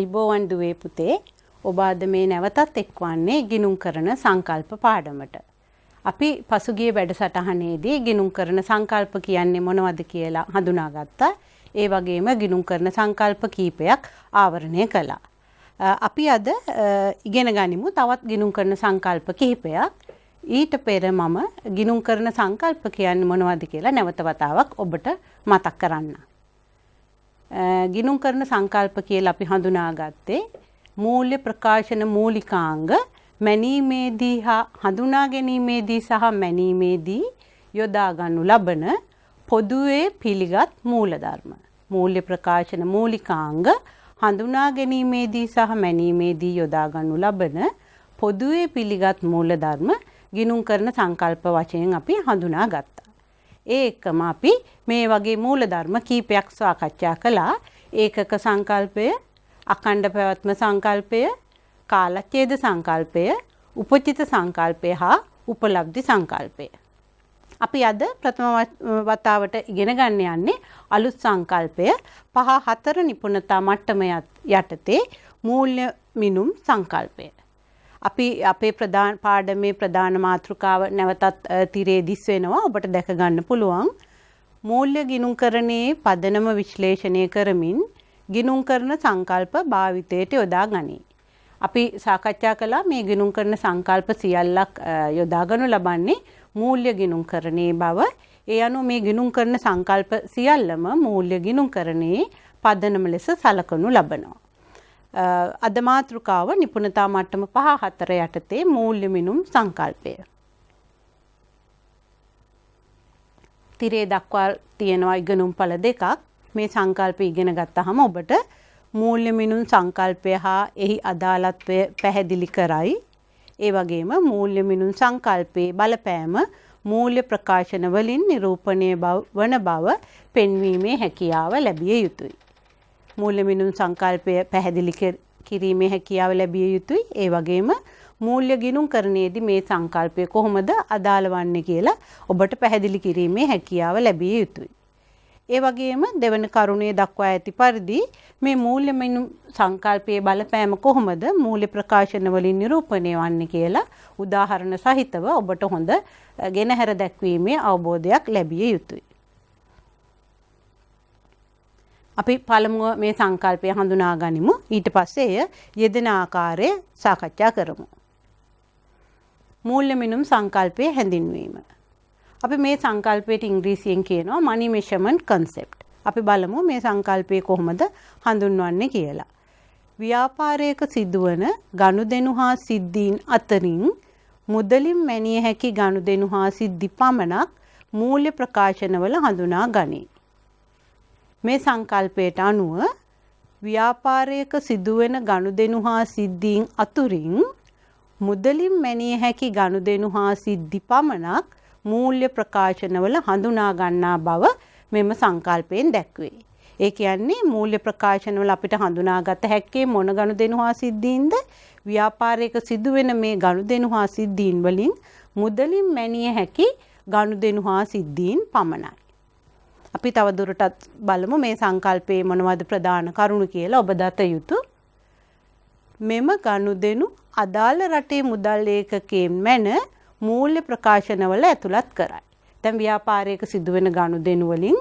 ආයිබෝවන් දුවේ පුතේ ඔබ අද මේ නැවතත් එක්වන්නේ ගිණුම් කරන සංකල්ප පාඩමට. අපි පසුගිය වැඩසටහනේදී ගිණුම් කරන සංකල්ප කියන්නේ මොනවද කියලා හඳුනාගත්තා. ඒ වගේම ගිණුම් කරන සංකල්ප කීපයක් ආවරණය කළා. අපි අද ඉගෙන ගනිමු තවත් ගිණුම් කරන සංකල්ප කිහිපයක්. ඊට පෙර මම ගිණුම් කරන සංකල්ප කියන්නේ මොනවද කියලා නැවත වතාවක් ඔබට මතක් කරන්නම්. ගිණුම් කරන සංකල්ප කියලා අපි හඳුනාගත්තේ මූල්‍ය ප්‍රකාශන මූලිකාංග මැනීමේදී හා හඳුනා ගැනීමේදී සහ මැනීමේදී යොදා ගන්නු ලබන පොදුවේ පිළිගත් මූලධර්ම. මූල්‍ය ප්‍රකාශන මූලිකාංග හඳුනා ගැනීමේදී සහ මැනීමේදී යොදා ගන්නු ලබන පොදුවේ පිළිගත් මූලධර්ම ගිණුම් කරන සංකල්ප වශයෙන් අපි හඳුනා ගත්තා. ඒකම අපි මේ වගේ මූලධර්ම කීපයක් සාකච්ඡා කළා. ඒකක සංකල්පය, අඛණ්ඩ පැවැත්ම සංකල්පය, කාලච්ඡේද සංකල්පය, උපචිත සංකල්පය හා උපලබ්ධි සංකල්පය. අපි අද ප්‍රථම වතාවට ඉගෙන ගන්න යන්නේ අලුත් සංකල්පය 5-4 නිපුණතා මට්ටම යටතේ මූල්‍ය මිනුම් සංකල්පය. අපි අපේ පාඩමේ ප්‍රධාන මාතෘකාව නැවතත් තිරේ දිස් වෙනවා. ඔබට දැක ගන්න පුළුවන්. මූල්‍ය ගිණුම්කරණයේ පදනම විශ්ලේෂණය කරමින් ගිණුම් කරන සංකල්ප භාවිතයට යොදා ගනී. අපි සාකච්ඡා කළා මේ ගිණුම් කරන සංකල්ප සියල්ලක් යොදා ගනු ලබන්නේ මූල්‍ය ගිණුම්කරණයේ බව. ඒ අනුව මේ ගිණුම් කරන සංකල්ප සියල්ලම මූල්‍ය ගිණුම්කරණයේ පදනම ලෙස සලකනු ලබනවා. අද මාතෘකාව නිපුණතා මට්ටම 5-4 යටතේ මූල්‍ය මිනුම් සංකල්පය. තිරේ දක්වා තියෙනවා ඉගෙනුම්ඵල දෙකක්. මේ සංකල්ප ඉගෙන ගත්තාම ඔබට මූල්‍ය මිනුම් සංකල්පය හා එහි අදාළත්වය පැහැදිලි කරයි. ඒ වගේම මූල්‍ය මිනුම් සංකල්පයේ බලපෑම මූල්‍ය ප්‍රකාශන වලින් නිරූපණය වන බව පෙන්වීමේ හැකියාව ලැබිය යුතුයි. මූල්‍ය මිනුම් සංකල්පය පැහැදිලි කිරීමේ හැකියාව ලැබිය යුතුයි. ඒ වගේම මූල්‍ය ගිණුම්කරණයේදී මේ සංකල්පය කොහොමද අදාළ වන්නේ කියලා ඔබට පැහැදිලි කිරීමේ හැකියාව ලැබිය යුතුයි. ඒ වගේම දෙවන කරුණේ දක්වා ඇති පරිදි මේ මූල්‍ය මිනුම් සංකල්පයේ බලපෑම කොහොමද මූල්‍ය ප්‍රකාශන වලින් නිරූපණය වන්නේ කියලා උදාහරණ සහිතව ඔබට හොඳ ගෙනහැර දැක්වීමේ අවබෝධයක් ලැබිය යුතුයි. අපි පළමුව මේ සංකල්පය හඳුනා ගනිමු. ඊට පස්සේ එය යෙදෙන ආකාරය සාකච්ඡා කරමු. මූල්‍ය මිනුම් සංකල්පයේ හැඳින්වීම. අපි මේ සංකල්පයට ඉංග්‍රීසියෙන් කියනවා money measurement concept. අපි බලමු මේ සංකල්පය කොහොමද හඳුන්වන්නේ කියලා. ව්‍යාපාරයක සිදුවන ගනුදෙනු හා සිද්ධීන් අතරින් මුදලින් මැනිය හැකි ගනුදෙනු හා සිද්ධි පමණක් මූල්‍ය ප්‍රකාශනවල හඳුනා ගනී. මේ සංකල්පයට අනුව ව්‍යාපාරයක සිදුවෙන ගනුදෙනු හා සිද්ධීන් අතුරින් මුදලින් මැනිය හැකි ගනුදෙනු හා සිද්ධි පමණක් මූල්‍ය ප්‍රකාශනවල හඳුනා ගන්නා බව මෙම සංකල්පයෙන් දැක්වේ. ඒ කියන්නේ මූල්‍ය ප්‍රකාශනවල අපිට හඳුනාගත හැක්කේ මොන ගනුදෙනු හා සිද්ධීන්ද? ව්‍යාපාරයක සිදුවෙන මේ ගනුදෙනු හා සිද්ධීන් වලින් මුදලින් මැනිය හැකි ගනුදෙනු හා සිද්ධීන් පමණයි. අපි තවදුරටත් බලමු මේ සංකල්පයේ මොනවද ප්‍රධාන කරුණු කියලා ඔබ දත යුතු. මෙම ගනුදෙනු අදාළ රටේ මුදල් ඒකකයෙන් මැන මූල්‍ය ප්‍රකාශනවල ඇතුළත් කරයි. දැන් ව්‍යාපාරයක සිදුවෙන ගනුදෙනු වලින්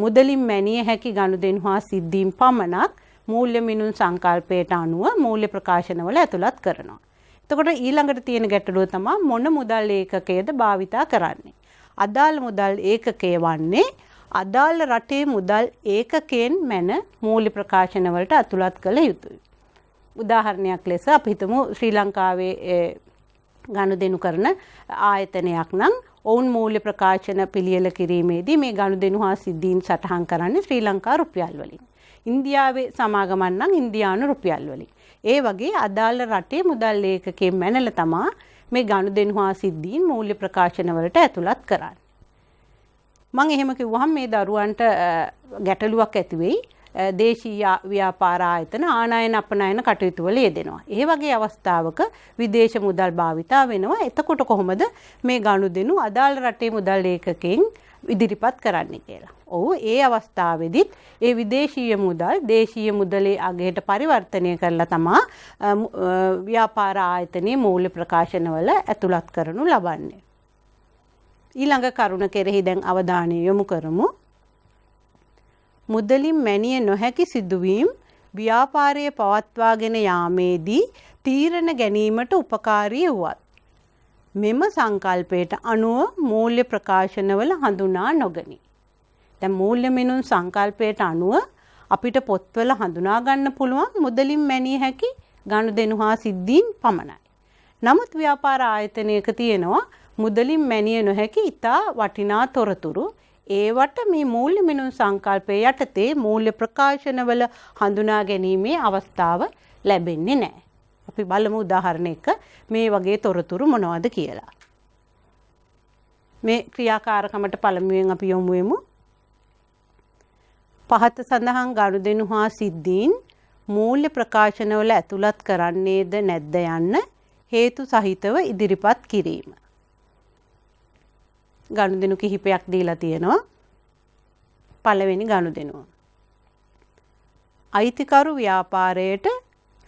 මුදලින් මැනිය හැකි ගනුදෙනු හා සිද්ධීන් පමණක් මූල්‍ය මිනුම් සංකල්පයට අනුව මූල්‍ය ප්‍රකාශනවල ඇතුළත් කරනවා. එතකොට ඊළඟට තියෙන ගැටලුව තමයි මොන මුදල් ඒකකයේද භාවිතා කරන්නේ. අදාළ මුදල් ඒකකය වන්නේ අදාළ රටේ මුදල් ඒකකයෙන් මැන මූල්‍ය ප්‍රකාශන වලට අතුලත් කළ යුතුයි. උදාහරණයක් ලෙස අපි හිතමු ශ්‍රී ලංකාවේ ගනුදෙනු කරන ආයතනයක් නම් ඔවුන් මූල්‍ය ප්‍රකාශන පිළියෙල කිරීමේදී මේ ගනුදෙනු හා සිද්ධීන් සටහන් කරන්නේ ශ්‍රී ලංකා රුපියල් වලින්. ඉන්දියාවේ සමාගමක් නම් ඉන්දියානු රුපියල් වලින්. ඒ වගේ අදාළ රටේ මුදල් ඒකකයෙන් මැනලා තමයි මේ ගනුදෙනු හා සිද්ධීන් මූල්‍ය ප්‍රකාශන වලට ඇතුළත් කරන්නේ. මම එහෙම කිව්වහම මේ දරුවන්ට ගැටලුවක් ඇති වෙයි. දේශීය ව්‍යාපාර ආයතන ආනයන අපනයන කටයුතු වල යෙදෙනවා. ඒ වගේ අවස්ථාවක විදේශ මුදල් භාවිතා වෙනවා. එතකොට කොහොමද මේ ගනුදෙනු අදාළ රටේ මුදල් ඒකකයෙන් ඉදිරිපත් කරන්න කියලා. ඔව් ඒ අවස්ථාවේදීත් ඒ විදේශීය මුදල් දේශීය මුදලේ අගයට පරිවර්තනය කරලා තමා ව්‍යාපාර ආයතනයේ මූල්‍ය ප්‍රකාශනවල ඇතුළත් කරනු ලබන්නේ. ඊළඟ කරුණ කෙරෙහි දැන් අවධානය යොමු කරමු. මුදලින් මැනිය නොහැකි සිදුවීම් ව්‍යාපාරයේ පවත්වාගෙන යාමේදී තීරණ ගැනීමට උපකාරී වුවත් මෙම සංකල්පයට අනුව මූල්‍ය ප්‍රකාශනවල හඳුනා නොගනී. දැන් මූල්‍ය මිනුම් සංකල්පයට අනුව අපිට පොත්වල හඳුනා ගන්න පුළුවන් මුදලින් මැනිය හැකි ගනුදෙනු හා සිද්ධීන් පමණයි. නමුත් ව්‍යාපාර ආයතනයක තියෙනවා මුදලින් මැනිය නොහැකි ඉතා වටිනා තොරතුරු. ඒවට මේ මූල්‍ය මිනුම් සංකල්පය යටතේ මූල්‍ය ප්‍රකාශනවල හඳුනා ගැනීමේ අවස්ථාව ලැබෙන්නේ නැහැ. අපි බලමු උදාහරණයක මේ වගේ තොරතුරු මොනවද කියලා. මේ ක්‍රියාකාරකමට පළමුවෙන් අපි යොමු වෙමු. පහත සඳහන් ගනුදෙනු හා සිද්ධීන් මූල්‍ය ප්‍රකාශනවල ඇතුළත් කරන්නේද නැද්ද යන්න හේතු සහිතව ඉදිරිපත් කිරීම. ගනුදෙනු කිහිපයක් දීලා තියෙනවා. පළවෙනි ගනුදෙනුව. අයිතිකරු ව්‍යාපාරයට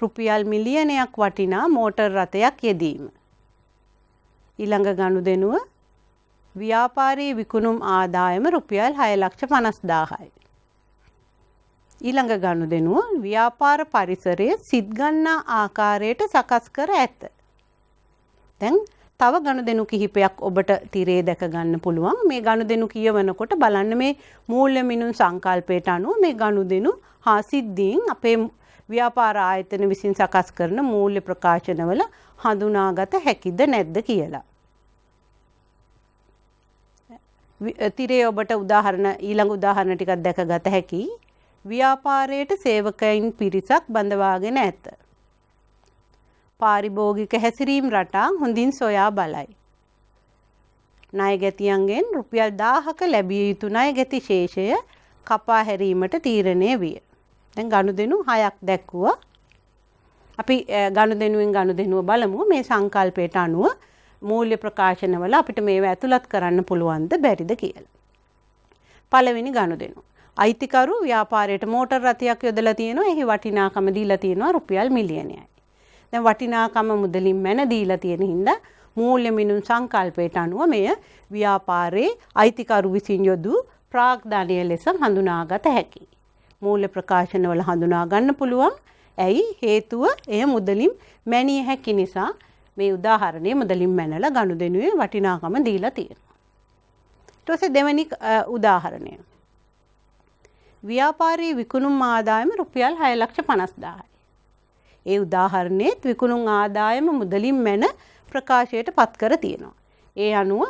රුපියල් මිලියනයක් වටිනා මෝටර් රථයක් යෙදීම. ඊළඟ ගනුදෙනුව ව්‍යාපාරයේ විකුණුම් ආදායම රුපියල් 6,50,000යි. ඊළඟ ගනුදෙනුව ව්‍යාපාර පරිසරය සිත් ගන්නා ආකාරයට සකස් කර ඇත. දැන් තව ගනුදෙනු කිහිපයක් ඔබට තිරේ දැක ගන්න පුළුවන්. මේ ගනුදෙනු කියවනකොට බලන්න මේ මූල්‍ය මිනුම් සංකල්පයට අනුව මේ ගනුදෙනු හා සිද්ධීන් අපේ ව්‍යාපාර ආයතන විසින් සකස් කරන මූල්‍ය ප්‍රකාශනවල හඳුනාගත හැකිද නැද්ද කියලා. තිරේ ඔබට ඊළඟ උදාහරණ ටිකක් දැකගත හැකි. ව්‍යාපාරයට සේවකයින් පිරිසක් බඳවාගෙන ඇත. පාරිභෝගික හැසිරීම් රටා හොඳින් සොයා බලයි. ණයගැතියන්ගෙන් රුපියල් 1000ක ලැබිය යුතු ණයගැති ශේෂය කපා හැරීමට තීරණය විය. දැන් ගනුදෙනු 6ක් දැක්වුවා. අපි ගනුදෙනුවෙන් ගනුදෙනුව බලමු. මේ සංකල්පයට අනුව මූල්‍ය ප්‍රකාශනවල අපිට මේව ඇතුළත් කරන්න පුළුවන්ද බැරිද කියලා. පළවෙනි ගනුදෙනුව. අයිතිකරු ව්‍යාපාරයට මෝටර් රථයක් යොදලා තියෙනවා. එහි වටිනාකම දීලා තියෙනවා රුපියල් මිලියනයයි. දැන් වටිනාකම මුදලින් මැන දීලා තියෙන හින්දා මූල්‍ය මිනුම් සංකල්පයට අනුව මෙය ව්‍යාපාරයේ අයිතිකරු විසින් යොදූ ප්‍රාග්ධනය ලෙස හඳුනාගත හැකියි. මූල්‍ය ප්‍රකාශනවල හඳුනා ගන්න පුළුවන්. ඇයි? හේතුව එය මුදලින් මැනිය හැකි නිසා මේ උදාහරණයේ මුදලින් මැනලා ගනුදෙනුවේ වටිනාකම දීලා තියෙනවා. ඊට පස්සේ දෙවෙනි උදාහරණය. ව්‍යාපාරයේ විකුණුම් ආදායම රුපියල් 6,50,000යි. ඒ උදාහරණයේ විකුණුම් ආදායම මුදලින් මැන ප්‍රකාශයට පත් කර තියෙනවා. ඒ අනුව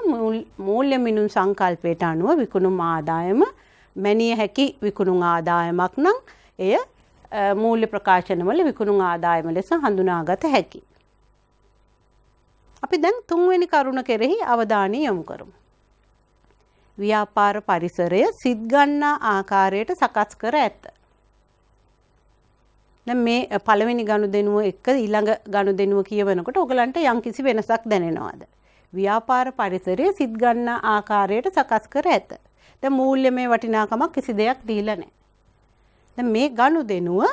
මූල්‍ය මිනුම් සංකල්පයට අනුව විකුණුම් ආදායම මැනිය හැකි විකුණුම් ආදායමක් නම් එය මූල්‍ය ප්‍රකාශනවල විකුණුම් ආදායම ලෙස හඳුනාගත හැකියි. අපි දැන් තුන්වෙනි කරුණ කෙරෙහි අවධානය යොමු කරමු. ව්‍යාපාර පරිසරය සිත් ගන්නා ආකාරයට සකස් කර ඇත. දැන් මේ පළවෙනි ගනුදෙනුව එක්ක ඊළඟ ගනුදෙනුව කියවනකොට ඔයගලන්ට යම්කිසි වෙනසක් දැනෙනවද? ව්‍යාපාර පරිසරය සිත් ගන්නා ආකාරයට සකස් කර ඇත. දැන් මූල්‍යමය වටිනාකමක් කිසි දෙයක් දීලා නැහැ. දැන් මේ ගනුදෙනුව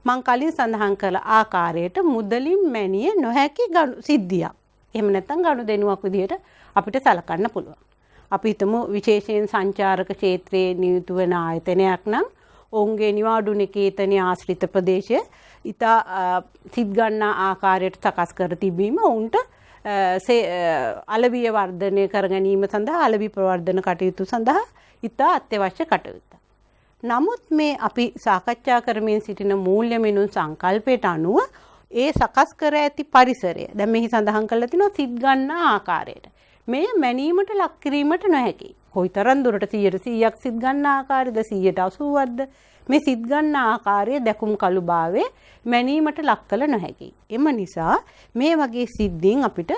මම කලින් සඳහන් කළ ආකාරයට මුදලින් මැනිය නොහැකි සිද්ධියක්. එහෙම නැත්නම් ගනුදෙනුවක් විදිහට අපිට සලකන්න පුළුවන්. අපි හිතමු විශේෂයෙන් සංචාරක ක්ෂේත්‍රයේ නියුතු වෙන ආයතනයක් නම් ඔවුන්ගේ නිවාඩු නිකේතනයේ ආශ්‍රිත ප්‍රදේශය ඉතා සිත් ගන්නා ආකාරයට සකස් කර තිබීම ඔවුන්ට අලවිය වර්ධනය කර ගැනීම සඳහා අලවි ප්‍රවර්ධන කටයුතු සඳහා ඉතා අත්‍යවශ්‍ය කටයුත්තක්. නමුත් මේ අපි සාකච්ඡා කරමින් සිටින මූල්‍ය මිනුම් සංකල්පයට අනුව ඒ සකස් කර ඇති පරිසරය දැන් මෙහි සඳහන් කරලා තිනවා සිත් ගන්නා ආකාරයට. මෙය මැනීමට ලක් කිරීමට නොහැකි. කොයිතරම් දුරට 100%ක් සිත් ගන්නා ආකාරයද 80%ක්ද මේ සිත් ගන්නා ආකාරයේ දැකුම් කළුභාවයේ මැනීමට ලක් කළ නොහැකි. එම නිසා මේ වගේ සිද්ධීන් අපිට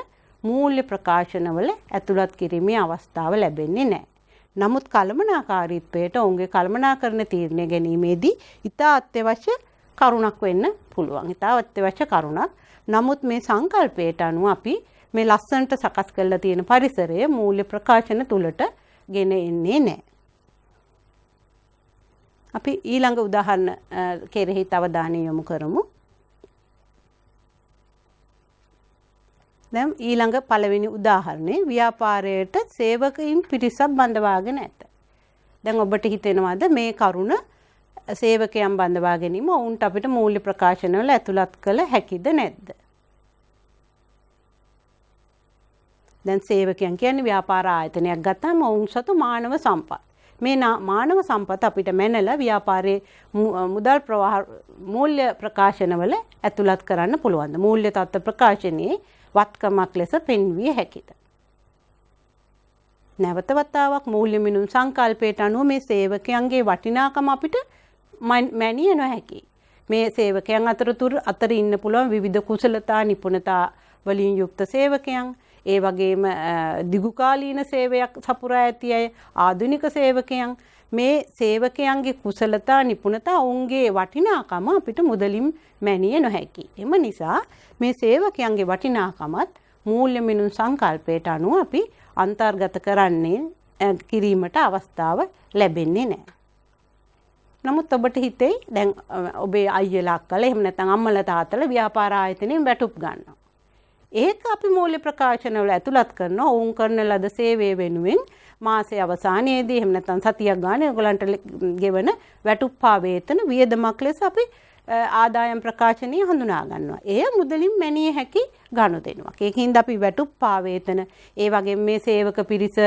මූල්‍ය ප්‍රකාශනවල ඇතුළත් කිරීමේ අවස්ථාව ලැබෙන්නේ නැහැ. නමුත් කළමනාකාරීත්වයට ඔවුන්ගේ කළමනාකරණ තීරණය ගැනීමේදී ඉතා අත්‍යවශ්‍ය කරුණක් වෙන්න පුළුවන්. ඉතා අත්‍යවශ්‍ය කරුණක්. නමුත් මේ සංකල්පයට අනුව අපි මේ ලස්සනට සකස් කරලා තියෙන පරිසරය මූල්‍ය ප්‍රකාශන තුලට ගෙන එන්නේ නැහැ. අපි ඊළඟ උදාහරණ කෙරෙහි අවධානය යොමු කරමු. දැන් ඊළඟ පළවෙනි උදාහරණේ ව්‍යාපාරයට සේවකයින් පිරිසක් බඳවාගෙන ඇත. දැන් ඔබට හිතෙනවද මේ කරුණ සේවකයන් බඳවා ගැනීම ඔවුන්ට අපිට මූල්‍ය ප්‍රකාශනවල ඇතුළත් කළ හැකිද නැද්ද? දැන් සේවකයන් කියන්නේ ව්‍යාපාර ආයතනයක් ගත්තාම ඔවුන් සතු මානව සම්පත්. මේ මානව සම්පත අපිට මැනලා ව්‍යාපාරයේ මුදල් ප්‍රවාහ මූල්‍ය ප්‍රකාශනවල ඇතුළත් කරන්න පුළුවන්. මූල්‍ය තත්ත්ව ප්‍රකාශනයේ වත්කමක් ලෙස පෙන්විය හැකිද? නැවත වතාවක් මූල්‍ය මිනුම් සංකල්පයට අනුව මේ සේවකයන්ගේ වටිනාකම අපිට මැනිය නොහැකි. මේ සේවකයන් අතර ඉන්න පුළුවන් විවිධ කුසලතා නිපුණතා වලින් යුක්ත සේවකයන්, ඒ වගේම දිගුකාලීන සේවයක් සපුරා ඇති අය, ආධුනික සේවකයන්. මේ සේවකයන්ගේ කුසලතා නිපුණතා ඔවුන්ගේ වටිනාකම අපිට මුදලින් මැනිය නොහැකි. එම නිසා මේ සේවකයන්ගේ වටිනාකමත් මූල්‍ය මිනුම් සංකල්පයට අනුව අපි අන්තර්ගත කිරීමට අවස්ථාව ලැබෙන්නේ නැහැ. නමුත් ඔබට හිතෙයි දැන් ඔබේ අයියලා අක්කලා එහෙම නැත්නම් අම්මලා තාත්තලා ව්‍යාපාර ආයතනයෙන් වැටුප් ගන්නවා. ඒක අපි මූල්‍ය ප්‍රකාශනවල ඇතුළත් කරනවා. ඔවුන් කරන ලද සේවය වෙනුවෙන් මාසයේ අවසානයේදී එහෙම නැත්නම් සතියක් ගානේ ඔයගලන්ට ගෙවන වැටුප් හා වේතන වියදමක් ලෙස අපි ආදායම් ප්‍රකාශනය හඳුනා ගන්නවා. එය මුදලින් මැනිය හැකි ගනුදෙනුවක්. ඒකින්ද අපි වැටුප් හා වේතන ඒ වගේම මේ සේවක පිරිස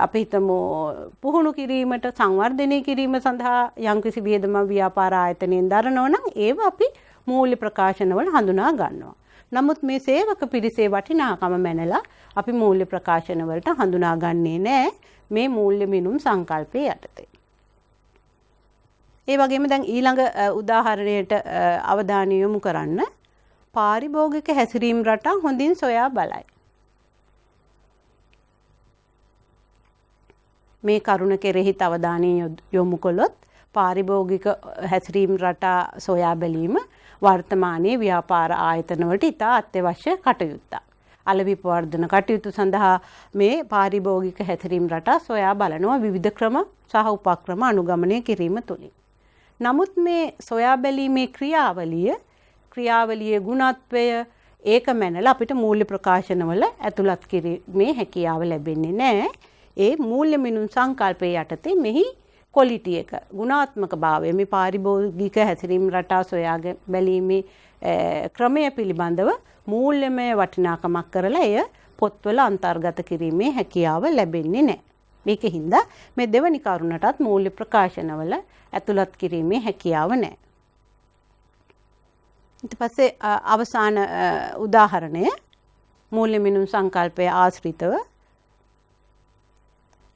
අපි හිතමු පුහුණු කිරීමට සංවර්ධනය කිරීම සඳහා යම්කිසි වියදමක් ව්‍යාපාර ආයතනයෙන් දරනවා නම් ඒව අපි මූල්‍ය ප්‍රකාශනවල හඳුනා ගන්නවා. නමුත් මේ සේවක පිරිසේ වටිනාකම මැනලා අපි මූල්‍ය ප්‍රකාශන වලට හඳුනා ගන්නේ නැහැ මේ මූල්‍ය මිනුම් සංකල්පයේ යටතේ. ඒ වගේම දැන් ඊළඟ උදාහරණයට අවධානය යොමු කරන්න. පාරිභෝගික හැසිරීම් රටා හොඳින් සොයා බලයි. මේ කරුණ කෙරෙහි අවධානය යොමු කළොත් පාරිභෝගික හැසිරීම් රටා සොයා බැලීම වර්තමානයේ ව්‍යාපාර ආයතනවලට ඉතා අත්‍යවශ්‍ය කටයුත්තක්. අලවිපවර්ධන කටයුතු සඳහා මේ පාරිභෝගික හැසිරීම් රටා සොයා බලනවා විවිධ ක්‍රම සහ උපක්‍රම අනුගමනය කිරීම තුලින්. නමුත් මේ සොයා බැලීමේ ක්‍රියාවලියේ ගුණත්වය ඒක මැනලා අපිට මූල්‍ය ප්‍රකාශනවල ඇතුළත් කිරීමේ හැකියාව ලැබෙන්නේ නැහැ. ඒ මූල්‍ය මිනුම් සංකල්පයේ යටතේ මෙහි ක්වොලිටි එක ගුණාත්මක භාවය මේ පාරිභෝගික හැසිරීම් රටා සොයා බැලීමේ ක්‍රමය පිළිබඳව මූල්‍යමය වටිනාකමක් කරලා එය පොත්වල අන්තර්ගත කිරීමේ හැකියාව ලැබෙන්නේ නැහැ. මේකින්ද මේ දෙවැනි කරුණටත් මූල්‍ය ප්‍රකාශනවල ඇතුළත් කිරීමේ හැකියාව නැහැ. ඊට පස්සේ අවසාන උදාහරණය මූල්‍ය මිනුම් සංකල්පය ආශ්‍රිතව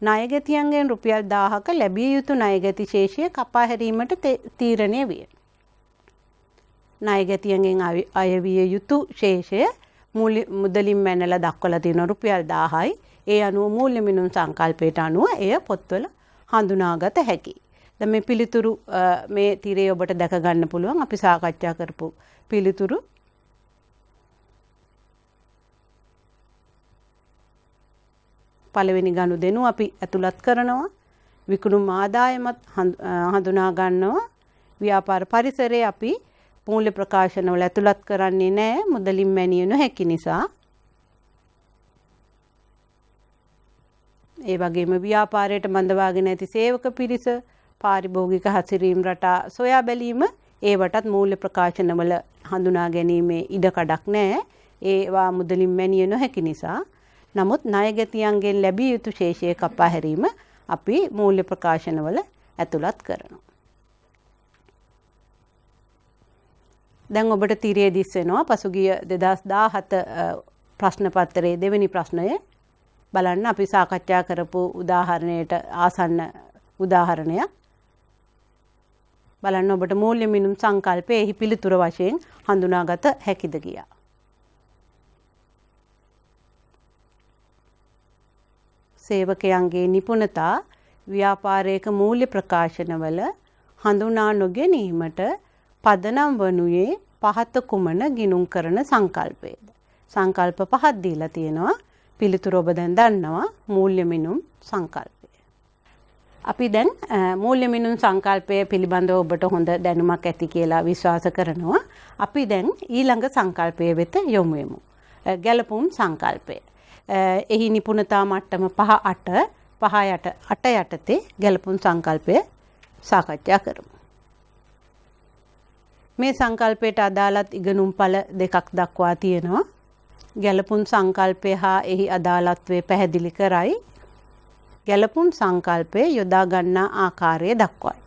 ණයගැතියන්ගෙන් රුපියල් 1000ක ලැබිය යුතු ණයගැති ශේෂය කපා හැරීමට තීරණය විය. ණයගැතියන්ගෙන් අයවිය යුතු ශේෂය මුදලින් මැනලා දක්වලා තියෙන රුපියල් 1000යි. ඒ අනුව මූල්‍ය මිනුම් සංකල්පයට අනුව එය පොත්වල හඳුනාගත හැකියි. දැන් මේ පිළිතුරු මේ තිරේ ඔබට දැක ගන්න පුළුවන් අපි සාකච්ඡා කරපු පිළිතුරු. පළවෙනි ගනුදෙනු අපි ඇතුළත් කරනවා. විකුණුම් ආදායමත් හඳුනා ගන්නවා. ව්‍යාපාර පරිසරයේ අපි මූල්‍ය ප්‍රකාශනවල ඇතුළත් කරන්නේ නැහැ මුදලින් මැනිය නොහැකි නිසා. ඒ වගේම ව්‍යාපාරයට බඳවාගෙන ඇති සේවක පිරිස පාරිභෝගික හැසිරීම් රටා සොයා බැලීම ඒවටත් මූල්‍ය ප්‍රකාශනවල හඳුනා ගැනීමේ ඉඩකඩක් නැහැ. ඒවා මුදලින් මැනිය නොහැකි නිසා. නමුත් ණයගැතියන්ගෙන් ලැබිය යුතු ශේෂය කපා හැරීම අපි මූල්‍ය ප්‍රකාශනවල ඇතුළත් කරනවා. දැන් ඔබට තිරේ දිස් වෙනවා පසුගිය 2017 ප්‍රශ්න පත්‍රයේ දෙවෙනි ප්‍රශ්නය බලන්න අපි සාකච්ඡා කරපු උදාහරණයට ආසන්න උදාහරණයක්. බලන්න ඔබට මූල්‍ය මිනුම් සංකල්පයේ එහි පිළිතුර වශයෙන් හඳුනාගත හැකිද කියා. සේවකයන්ගේ නිපුණතා ව්‍යාපාරයක මූල්‍ය ප්‍රකාශනවල හඳුනා නොගැනීමට පදනම් වනුයේ පහත කුමන ගිණුම් කරන සංකල්පයද? සංකල්ප පහක් දීලා තියෙනවා. පිළිතුර ඔබ දැන් දන්නවා. මූල්‍ය මිනුම් සංකල්පය. අපි දැන් මූල්‍ය මිනුම් සංකල්පය පිළිබඳව ඔබට හොඳ දැනුමක් ඇති කියලා විශ්වාස කරනවා. අපි දැන් ඊළඟ සංකල්පය වෙත යොමු වෙමු. ගැලපුම් සංකල්පය. එහි නිපුණතා මට්ටම 8 යටතේ ගැලපුම් සංකල්පය සාකච්ඡා කරමු. මේ සංකල්පයට අදාළත් ඉගෙනුම්ඵල දෙකක් දක්වා තියෙනවා. ගැලපුම් සංකල්පය හා එහි අදාළත්වය පැහැදිලි කරයි. ගැලපුම් සංකල්පය යොදා ගන්නා ආකාරය දක්වයි.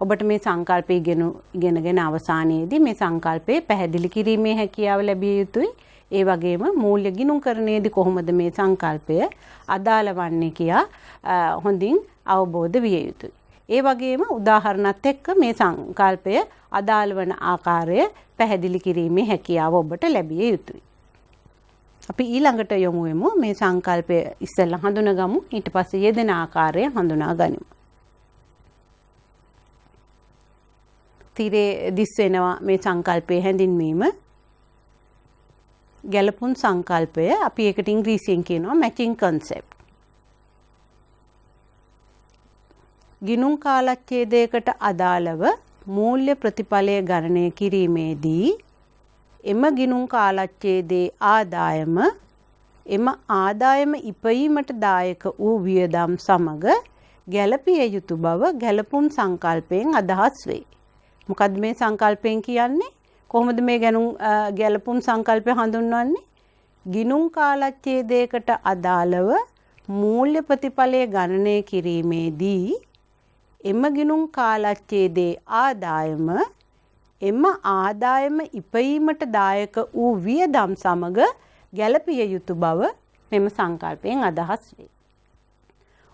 ඔබට මේ සංකල්පය ඉගෙනගෙන අවසානයේදී මේ සංකල්පය පැහැදිලි කිරීමේ හැකියාව ලැබිය යුතුයි. ඒ වගේම මූල්‍ය ගිණුම්කරණයේදී කොහොමද මේ සංකල්පය අදාළ වන්නේ කියා හොඳින් අවබෝධ විය යුතුයි. ඒ වගේම උදාහරණත් එක්ක මේ සංකල්පය අදාළ වන ආකාරය පැහැදිලි කිරීමේ හැකියාව ඔබට ලැබිය යුතුයි. අපි ඊළඟට යොමු වෙමු. මේ සංකල්පය ඉස්සෙල්ලා හඳුනගමු. ඊට පස්සේ යෙදෙන ආකාරය හඳුනා ගනිමු. තිරේ දිස් වෙනවා මේ සංකල්පයේ හැඳින්වීම. ගැලපුම් සංකල්පය අපි ඒකට ඉංග්‍රීසියෙන් කියනවා මැචිං කන්සෙප්ට්. ගිණුම් කාලච්ඡේදයකට අදාළව මූල්‍ය ප්‍රතිඵලය ගණනය කිරීමේදී එම ගිණුම් කාලච්ඡේදයේ ආදායම ඉපයීමට දායක වූ වියදම් සමග ගැලපිය යුතු බව ගැලපුම් සංකල්පයෙන් අදහස් වේ. මොකද්ද මේ සංකල්පයෙන් කියන්නේ? කොහොමද මේ ගැලපුම් සංකල්පය හඳුන්වන්නේ? ගිණුම් කාලච්ඡේදයකට අදාළව මූල්‍ය ප්‍රතිඵලය ගණනය කිරීමේදී එම ගිණුම් කාලච්ඡේදයේ ආදායම ඉපයීමට දායක වූ වියදම් සමග ගැලපිය යුතු බව මෙම සංකල්පයෙන් අදහස් වේ.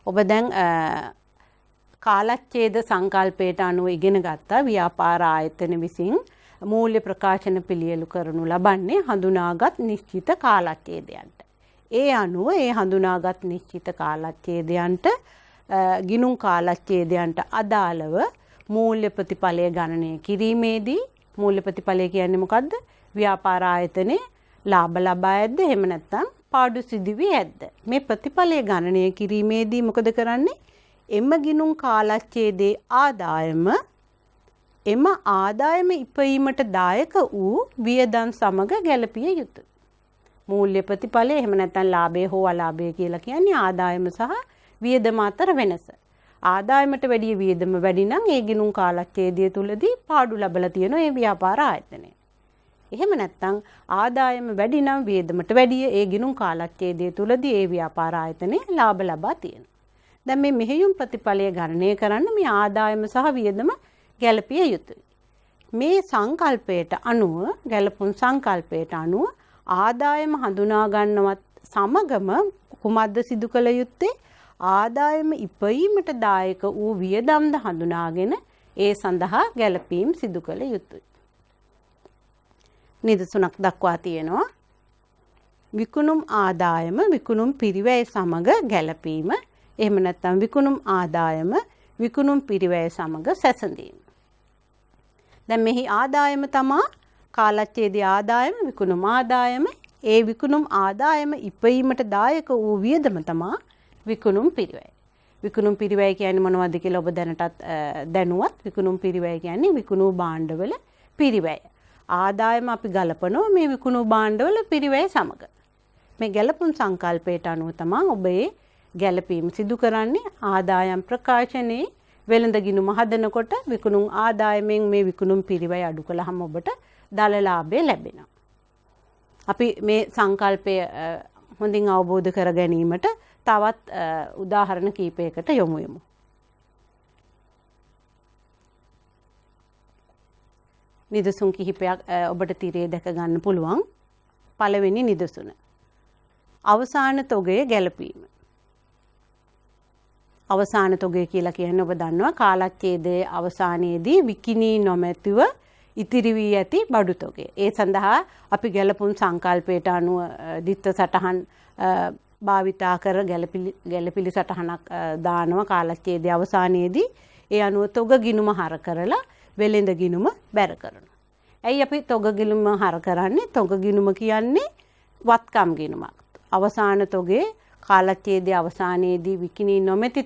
ඔබ දැන් කාලච්ඡේද සංකල්පයට අනුව ඉගෙන ගත්තා. ව්‍යාපාර ආයතන විසින් මූල්‍ය ප්‍රකාශන පිළියෙළු කරනු ලබන්නේ හඳුනාගත් නිශ්චිත කාලච්ඡේදයන්ට. ඒ අනුව ඒ හඳුනාගත් නිශ්චිත කාලච්ඡේදයන්ට ගිණුම් කාලච්ඡේදයන්ට අදාළව මූල්‍ය ප්‍රතිඵලය ගණනය කිරීමේදී මූල්‍ය ප්‍රතිඵලය කියන්නේ මොකද්ද? ව්‍යාපාර ආයතනයේ ලාභ ලබා ඇද්ද? එහෙම නැත්නම් පාඩු සිදුවී ඇද්ද? මේ ප්‍රතිඵලය ගණනය කිරීමේදී මොකද කරන්නේ? එම ගිණුම් කාලච්ඡේදයේ ආදායම ඉපයීමට දායක වූ වියදම් සමග ගැලපිය යුතුය. මූල්‍ය ප්‍රතිඵලය එහෙම නැත්නම් ලාභය හෝ අලාභය කියලා කියන්නේ ආදායම සහ වියදම අතර වෙනස. ආදායමට වැඩිය වියදම වැඩි නම් ඒ ගිණුම් කාලච්ඡේදය තුලදී පාඩු ලැබලා තියෙන ඒ ව්‍යාපාර ආයතනය. එහෙම නැත්නම් ආදායම වැඩි නම් වියදමට වැඩිය ඒ ගිණුම් කාලච්ඡේදය තුලදී ඒ ව්‍යාපාර ආයතනය ලාභ ලබා තියෙනවා. දැන් මේ මෙහෙයුම් ප්‍රතිඵලය ගණනය කරන්න මේ ආදායම සහ වියදම ගැලපිය යුතුයි. මේ සංකල්පයට අනුව ගැලපුම් සංකල්පයට අනුව ආදායම හඳුනා ගන්නවත් සමගම කුමද්ද සිදු කළ යුත්තේ? ආදායම ඉපයීමට දායක වූ වියදම්ද හඳුනාගෙන ඒ සඳහා ගැලපීම් සිදු කළ යුතුයි. නිදසුනක් දක්වා තියෙනවා. විකුණුම් ආදායම විකුණුම් පිරිවැය සමග ගැලපීම. එහෙම නැත්නම් විකුණුම් ආදායම විකුණුම් පිරිවැය සමග සැසඳීම. දැන් මෙහි ආදායම තමා කාලච්ඡේදයේ ආදායම විකුණුම් ආදායම. ඒ විකුණුම් ආදායම ඉපයීමට දායක වූ වියදම තමා විකුණුම් පිරිවැය. විකුණුම් පිරිවැය කියන්නේ මොනවද කියලා ඔබ දැනටත් දැනුවත්. විකුණුම් පිරිවැය කියන්නේ විකුණු භාණ්ඩවල පිරිවැය. ආදායම අපි ගලපනවා මේ විකුණු භාණ්ඩවල පිරිවැය සමග. මේ ගැලපුම් සංකල්පයට අනුව තමයි ඔබ ඒ ගැලපීම සිදු කරන්නේ. ආදායම් ප්‍රකාශනයේ වෙළඳ ගිණුම හදනකොට විකුණුම් ආදායමෙන් මේ විකුණුම් පිරිවැය අඩු කළාම ඔබට දල ලාභය ලැබෙනවා. අපි මේ සංකල්පය හොඳින් අවබෝධ කර ගැනීමට තවත් උදාහරණ කීපයකට යොමු වෙමු. නිදසුන් කිහිපයක් ඔබට තිරේ දැක ගන්න පුළුවන්. පළවෙනි නිදසුන. අවසාන තොගය ගැලපීම. අවසාන තොගය කියලා කියන්නේ ඔබ දන්නවා කාලච්ඡේදයේ අවසානයේදී විකිණී නොමැතිව ඉතිරි වී ඇති බඩු තොගය. ඒ සඳහා අපි ගැලපුම් සංකල්පයට අනුව දිත්ත සටහන් භාවිතා කර ගැළපිලි සටහනක් දානවා කාලච්ඡේදයේ අවසානයේදී. ඒ අනුව තොග ගිණුම හර කරලා වෙළඳ ගිණුම බැර කරනවා. ඇයි අපි තොග ගිණුම හර කරන්නේ? තොග ගිණුම කියන්නේ වත්කම් ගිණුමක්. අවසාන තොගේ කාලච්ඡේදයේ අවසානයේදී විකිණී නොමැති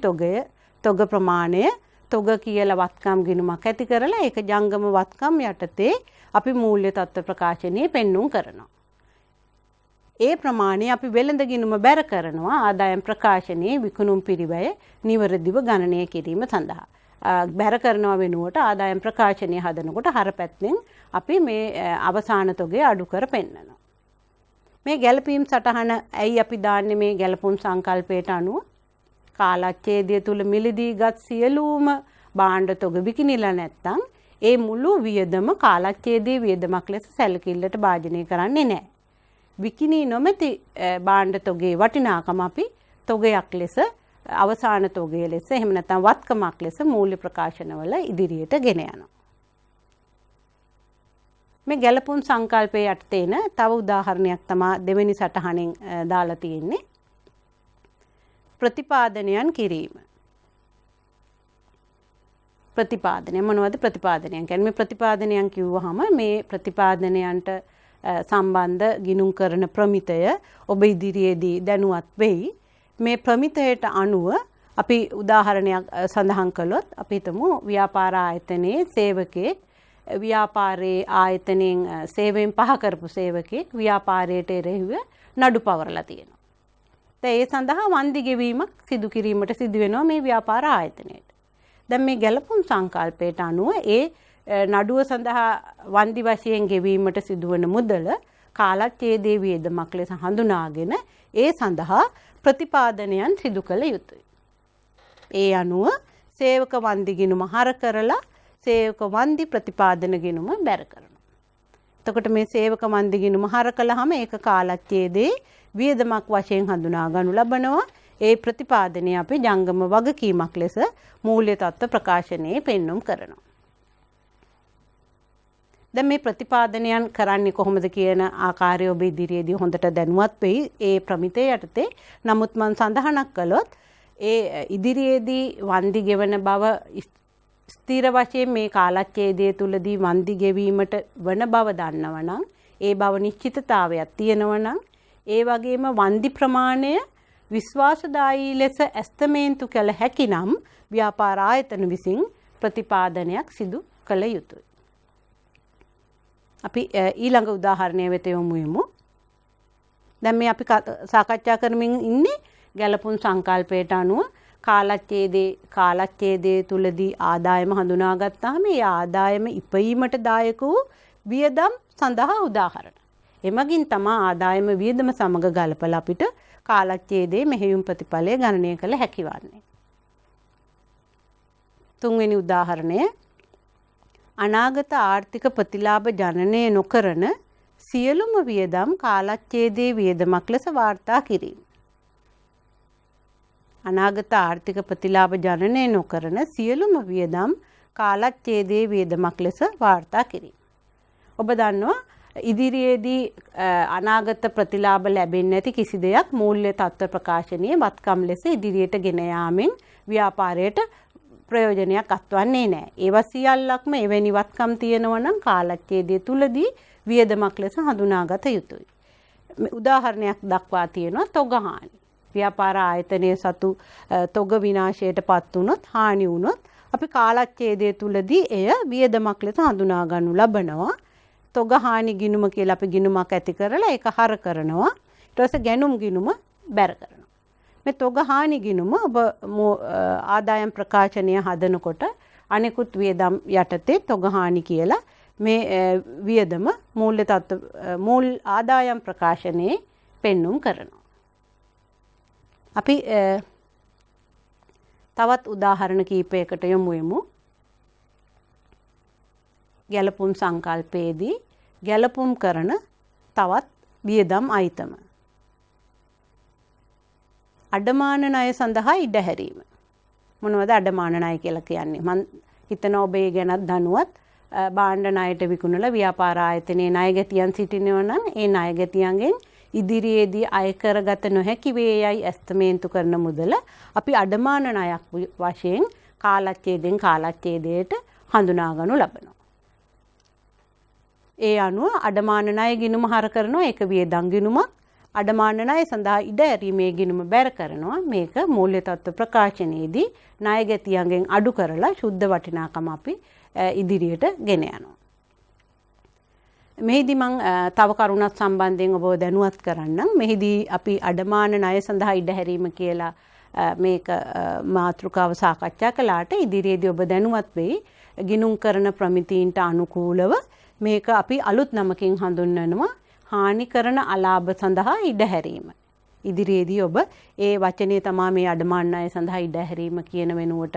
තොග ප්‍රමාණය තොග කියලා වත්කම් ගිණුමක් ඇති කරලා ඒක ජංගම වත්කම් යටතේ අපි මූල්‍ය තත්ත්ව ප්‍රකාශනයේ පෙන්눔 කරනවා. ඒ ප්‍රමාණය අපි වෙළඳ ගිණුම බැර කරනවා ආදායම් ප්‍රකාශනයේ විකුණුම් පිරිවැය නිවැරදිව ගණනය කිරීම සඳහා. බැර කරනවා වෙනුවට ආදායම් ප්‍රකාශනය හදනකොට හර පැත්තෙන් අපි මේ අවසාන තොගේ අඩු කර පෙන්නනවා. මේ ගැළපීම් සටහන ඇයි අපි දාන්නේ මේ ගැළපුම් සංකල්පයට අනුව? කාලච්ඡේදය තුල මිලදීගත් සියලුම භාණ්ඩ තොග විකිණිලා නැත්නම් ඒ මුළු වියදම කාලච්ඡේදයේ වියදමක් ලෙස සැලකිල්ලට භාජනය කරන්නේ නැහැ. විකිණී නොමැති භාණ්ඩ තොගේ වටිනාකම අපි තොගයක් ලෙස අවසාන තොගය ලෙස එහෙම නැත්නම් වත්කමක් ලෙස මූල්‍ය ප්‍රකාශනවල ඉදිරියට ගෙන යනවා. මේ ගැළපුම් සංකල්පයේ යටතේ එන තව උදාහරණයක් තමයි දෙවෙනි සටහනෙන් දාලා තියෙන්නේ. ප්‍රතිපාදනයන් කිරීම. ප්‍රතිපාදනය මොනවද? ප්‍රතිපාදනයන් කියන්නේ මේ ප්‍රතිපාදනයන් කිව්වහම මේ ප්‍රතිපාදනයන්ට සම්බන්ධ ගිණුම් කරන ප්‍රමිතය ඔබ ඉදිරියේදී දැනුවත් වෙයි. මේ ප්‍රමිතයට අනුව අපි උදාහරණයක් සඳහන් කළොත් අපි හිතමු ව්‍යාපාර ආයතනයේ සේවකයෙක් ව්‍යාපාරයේ ආයතනයෙන් සේවයෙන් පහ කරපු සේවකයෙක් ව්‍යාපාරයට එරෙහිව නඩු පවරලා තියෙනවා. ඒ සඳහා වන්දි ගෙවීමක් සිදු කිරීමට සිදු වෙනවා මේ ව්‍යාපාර ආයතනයට. දැන් මේ ගැළපුම් සංකල්පයට අනුව ඒ නඩුව සඳහා වන්දි වශයෙන් ගෙවීමට සිදුවන මුදල කාලච්ඡේදයේ වියදමක් ලෙස හඳුනාගෙන ඒ සඳහා ප්‍රතිපාදනයන් සිදු කළ යුතුයි. ඒ අනුව සේවක වන්දි ගිණුම හර කරලා සේවක වන්දි ප්‍රතිපාදන ගිණුම බැර කරනවා. එතකොට මේ සේවක වන්දි ගිණුම හර කළාම ඒක කාලච්ඡේදයේ වියදමක් වශයෙන් හඳුනා ගනු ලබනවා. ඒ ප්‍රතිපාදනය අපි ජංගම වගකීමක් ලෙස මූල්‍ය තත්ත්ව ප්‍රකාශනයේ පෙන්눔 කරනවා. දැන් මේ ප්‍රතිපාදනයන් කරන්නේ කොහොමද කියන ආකාරය ඔබ ඉදිරියේදී හොඳට දැනුවත් වෙයි. ඒ ප්‍රමිතය යටතේ නමුත් මම සඳහනක් කළොත් ඒ ඉදිරියේදී වන්දි ගෙවන බව ස්ථිර වශයෙන් මේ කාලච්ඡේදය තුලදී වන්දි ගෙවීමට වන බව දන්නවනම් ඒ බව නිශ්චිතතාවයක් තියෙනවනම් ඒ වගේම වන්දි ප්‍රමාණය විශ්වාසදායී ලෙස ඇස්තමේන්තු කළ හැකි නම් ව්‍යාපාර ආයතන විසින් ප්‍රතිපාදනයක් සිදු කළ යුතුයි. අපි ඊළඟ උදාහරණය වෙත යමු. දැන් මේ අපි සාකච්ඡා කරමින් ඉන්නේ ගැළපුම් සංකල්පයට අනුව කාලච්ඡේදයේ තුලදී ආදායම හඳුනාගත්තාම මේ ආදායම ඉපීමට දායක වූ වියදම් සඳහා උදාහරණ. එමගින් තමයි ආදායම වියදම සමග ගලපලා අපිට කාලච්ඡේදයේ මෙහෙයුම් ප්‍රතිඵලය ගණනය කළ හැකි වන්නේ. තුන්වෙනි උදාහරණය අනාගත ආර්ථික ප්‍රතිලාභ ජනනය නොකරන සියලුම වියදම් කාලච්ඡේදයේ වියදමක් ලෙස වාර්තා කිරීම. අනාගත ආර්ථික ප්‍රතිලාභ ජනනය නොකරන සියලුම වියදම් කාලච්ඡේදයේ වියදමක් ලෙස වාර්තා කිරීම. ඔබ දන්නවා ඉදිරියේදී අනාගත ප්‍රතිලාභ ලැබෙන්නේ නැති කිසි දෙයක් මූල්‍ය තත්ත්ව ප්‍රකාශනයේ වත්කම් ලෙස ඉදිරියට ගෙන යාමෙන් ව්‍යාපාරයට ප්‍රයෝජනයක් අත්වන්නේ නැහැ. ඒවා සියල්ලක්ම එවැනි වත්කම් තියෙනවා නම් කාලච්ඡේදය තුලදී වියදමක් ලෙස හඳුනාගත යුතුයි. උදාහරණයක් දක්වා තියෙනවා තොගහානි. ව්‍යාපාර ආයතනයේ සතු තොග විනාශයට පත් වුණොත් හානි වුණොත් අපි කාලච්ඡේදය තුලදී එය වියදමක් ලෙස හඳුනා ගන්නු ලබනවා. තොගහානි ගිණුම කියලා අපි ගිණුමක් ඇති කරලා ඒක හර කරනවා. ඊට පස්සේ ගැණුම් ගිණුම බැර කරනවා. මේ තොගහානි ගිණුම ඔබ ආදායම් ප්‍රකාශනය හදනකොට අනෙකුත් වියදම් යටතේ තොගහානි කියලා මේ වියදම මූල් ආදායම් ප්‍රකාශනයේ පෙන්눔 කරනවා. අපි තවත් උදාහරණ කීපයකට යමු. ගැළපුම් සංකල්පයේදී ගැළපුම් කරන තවත් වියදම් අයිතම. අඩමාන ණය සඳහා ඉඩ හැරීම. මොනවද අඩමාන ණය කියලා කියන්නේ? මම හිතනවා ඔබ ඒ ගැනත් දනුවත්. භාණ්ඩ ණයට විකුණලා ව්‍යාපාර ආයතනයේ ණයගැතියන් සිටිනවා නම් ඒ ණයගැතියන්ගෙන් ඉදිරියේදී අය කරගත නොහැකි වේ යයි ඇස්තමේන්තු කරන මුදල අපි අඩමාන ණයක් වශයෙන් කාලච්ඡේදයෙන් කාලච්ඡේදයට හඳුනා ගනු ලබනවා. ඒ අනුව අඩමාන ණය ගිණුම හර කරනවා ඒක වියදම් ගිණුමක්. අඩමාන ණය සඳහා ඉඩ ඇරීමේ ගිණුම බැර කරනවා. මේක මූල්‍ය තත්ත්ව ප්‍රකාශනයේදී ණය ගැතියන්ගෙන් අඩු කරලා ශුද්ධ වටිනාකම අපි ඉදිරියට ගෙන යනවා. මෙහිදී මම තව කරුණක් සම්බන්ධයෙන් ඔබව දැනුවත් කරන්නම්. මෙහිදී අපි අඩමාන ණය සඳහා ඉඩ හැරීම කියලා මේක මාතෘකාව සාකච්ඡා කළාට ඉදිරියේදී ඔබ දැනුවත් වෙයි ගිණුම් කරන ප්‍රමිතීන්ට අනුකූලව මේක අපි අලුත් නමකින් හඳුන්වනවා හානි කරන අලාභ සඳහා ඉඩ හැරීම. ඉදිරියේදී ඔබ ඒ වචනේ තමයි මේ අඩමාන ණය සඳහා ඉඩ හැරීම කියන වෙනුවට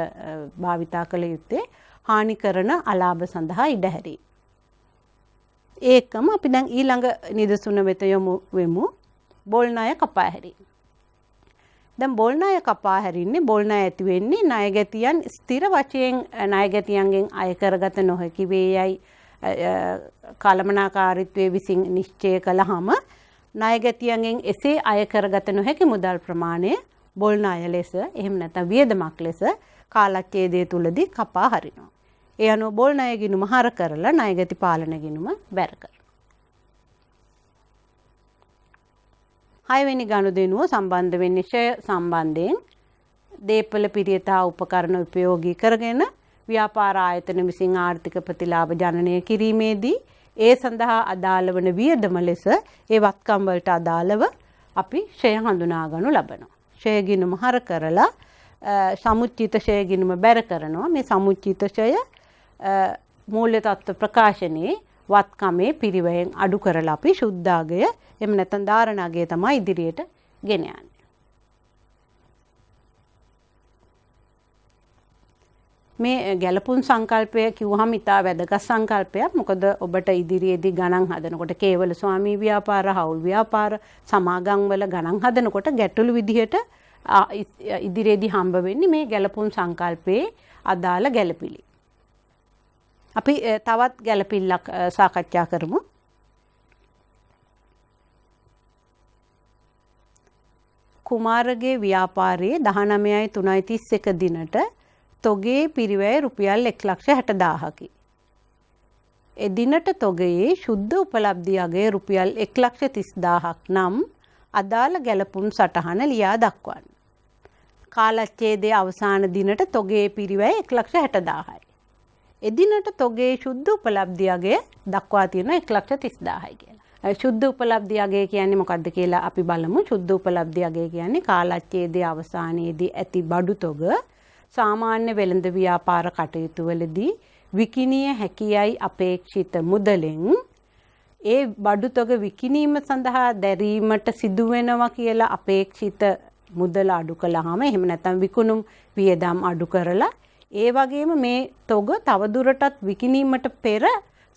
භාවිතා කළ යුත්තේ හානි කරන අලාභ සඳහා ඉඩ හැරීම. ඒකම අපි දැන් ඊළඟ නිදසුන වෙත යමු වෙමු. බොල් ණය කපා හැරීම. දැන් බොල් ණය කපා හැරින්නේ බොල් ණය ඇති වෙන්නේ ණයගැතියන් ස්ථිර වශයෙන් ණයගැතියන්ගෙන් අය කරගත නොහැකි වේ යයි කළමනාකාරීත්වයේ විසින් නිශ්චය කළාම ණයගැතියන්ගෙන් එසේ අය කරගත නොහැකි මුදල් ප්‍රමාණය බොල් ණය ලෙස එහෙම නැත්නම් වියදමක් ලෙස කාලච්ඡේදය තුලදී කපා හරිනවා. ඒ අනුව බොල් ණය ගිණුම හර කරලා ණයගැති පාලන ගිණුම බැර කරනවා. 6 වෙනි ගනුදෙනුව සම්බන්ධ වෙන්නේ ෂය සම්බන්ධයෙන් දීපල පිරියතා උපකරණ උපයෝගී කරගෙන ව්‍යාපාර ආයතන විසින් ආර්ථික ප්‍රතිලාභ ජනනය කිරීමේදී ඒ සඳහා අදාළ වන වියදම ලෙස ඒ වත්කම් වලට අදාළව අපි ෂය හඳුනා ගනු ලබනවා. ෂය ගිණුම හර කරලා සමුච්චිත ෂය ගිණුම බැර කරනවා. මේ සමුච්චිත ෂය මූල්‍ය තත්ත්ව ප්‍රකාශනයේ වත්කමේ පිරිවැයෙන් අඩු කරලා අපි ශුද්ධාගය එහෙම නැත්නම් ධාරණාගය තමයි ඉදිරියට ගෙන යන්නේ. මේ ගැලපුම් සංකල්පය කිව්වහම ඉතා වැදගත් සංකල්පයක්. මොකද ඔබට ඉදිරියේදී ගණන් හදනකොට කේවල ස්වාමී ව්‍යාපාර, හවුල් ව්‍යාපාර, සමාගම් වල ගණන් හදනකොට ගැටළු විදිහට ඉදිරියේදී හම්බ වෙන්නේ මේ ගැලපුම් සංකල්පයේ අදාළ ගැළපිලි. අපි තවත් ගැළපිල්ලක් සාකච්ඡා කරමු. කුමාරගේ ව්‍යාපාරයේ 19.3.31 දිනට තොගේ පිරිවැය රුපියල් 1,60,000කි. එදිනට තොගයේ ශුද්ධ උපලබ්ධි අගය රුපියල් 1,30,000ක් නම් අදාළ ගැලපුම් සටහන ලියා දක්වන්න. කාලච්ඡේදයේ අවසාන දිනට තොගේ පිරිවැය 1,60,000යි. එදිනට තොගේ ශුද්ධ උපලබ්ධි අගය දක්වා තියෙන 1,30,000යි කියලා. ශුද්ධ උපලබ්ධි අගය කියන්නේ මොකක්ද කියලා අපි බලමු. ශුද්ධ උපලබ්ධි අගය කියන්නේ කාලච්ඡේදයේ අවසානයේදී ඇති බඩු තොග සාමාන්‍ය වෙළඳ ව්‍යාපාර කටයුතු වලදී විකිණිය හැකියයි අපේක්ෂිත මුදලෙන් ඒ බඩු තොග විකිණීම සඳහා දැරීමට සිදු වෙනවා කියලා අපේක්ෂිත මුදල අඩු කළාම එහෙම නැත්නම් විකුණුම් වියදම් අඩු කරලා ඒ වගේම මේ තොග තවදුරටත් විකිණීමට පෙර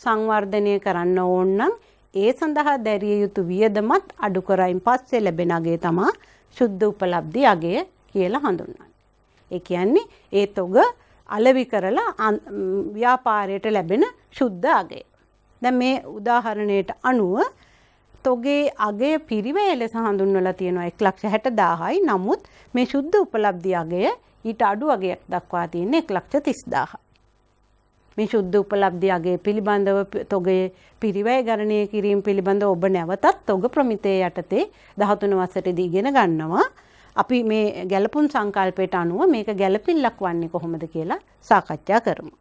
සංවර්ධනය කරන්න ඕන නම් ඒ සඳහා දැරිය යුතු වියදමත් අඩු කරයින් පස්සේ ලැබෙන අගය තමයි ශුද්ධ උපලබ්ධි අගය කියලා හඳුන්වන්නේ. ඒ කියන්නේ ඒ තොග අලෙවි කරලා ව්‍යාපාරයට ලැබෙන ශුද්ධ අගය. දැන් මේ උදාහරණයට අනුව තොගේ අගය පිරිවැය ලෙස හඳුන්වලා තියෙනවා 1,60,000යි. නමුත් මේ ශුද්ධ උපලබ්ධි අගය ඊට අඩු අගයක් දක්වා තියෙන්නේ 1,30,000. මේ ශුද්ධ උපලබ්ධි අගය පිළිබඳව තොගේ පිරිවැය ගණනය කිරීම පිළිබඳව ඔබ නැවතත් තොග ප්‍රමිතයේ යටතේ 13 වසරේදී ඉගෙන ගන්නවා. අපි මේ ගැලපුම් සංකල්පයට අනුව මේක ගැලපිල්ලක් වන්නේ කොහොමද කියලා සාකච්ඡා කරමු.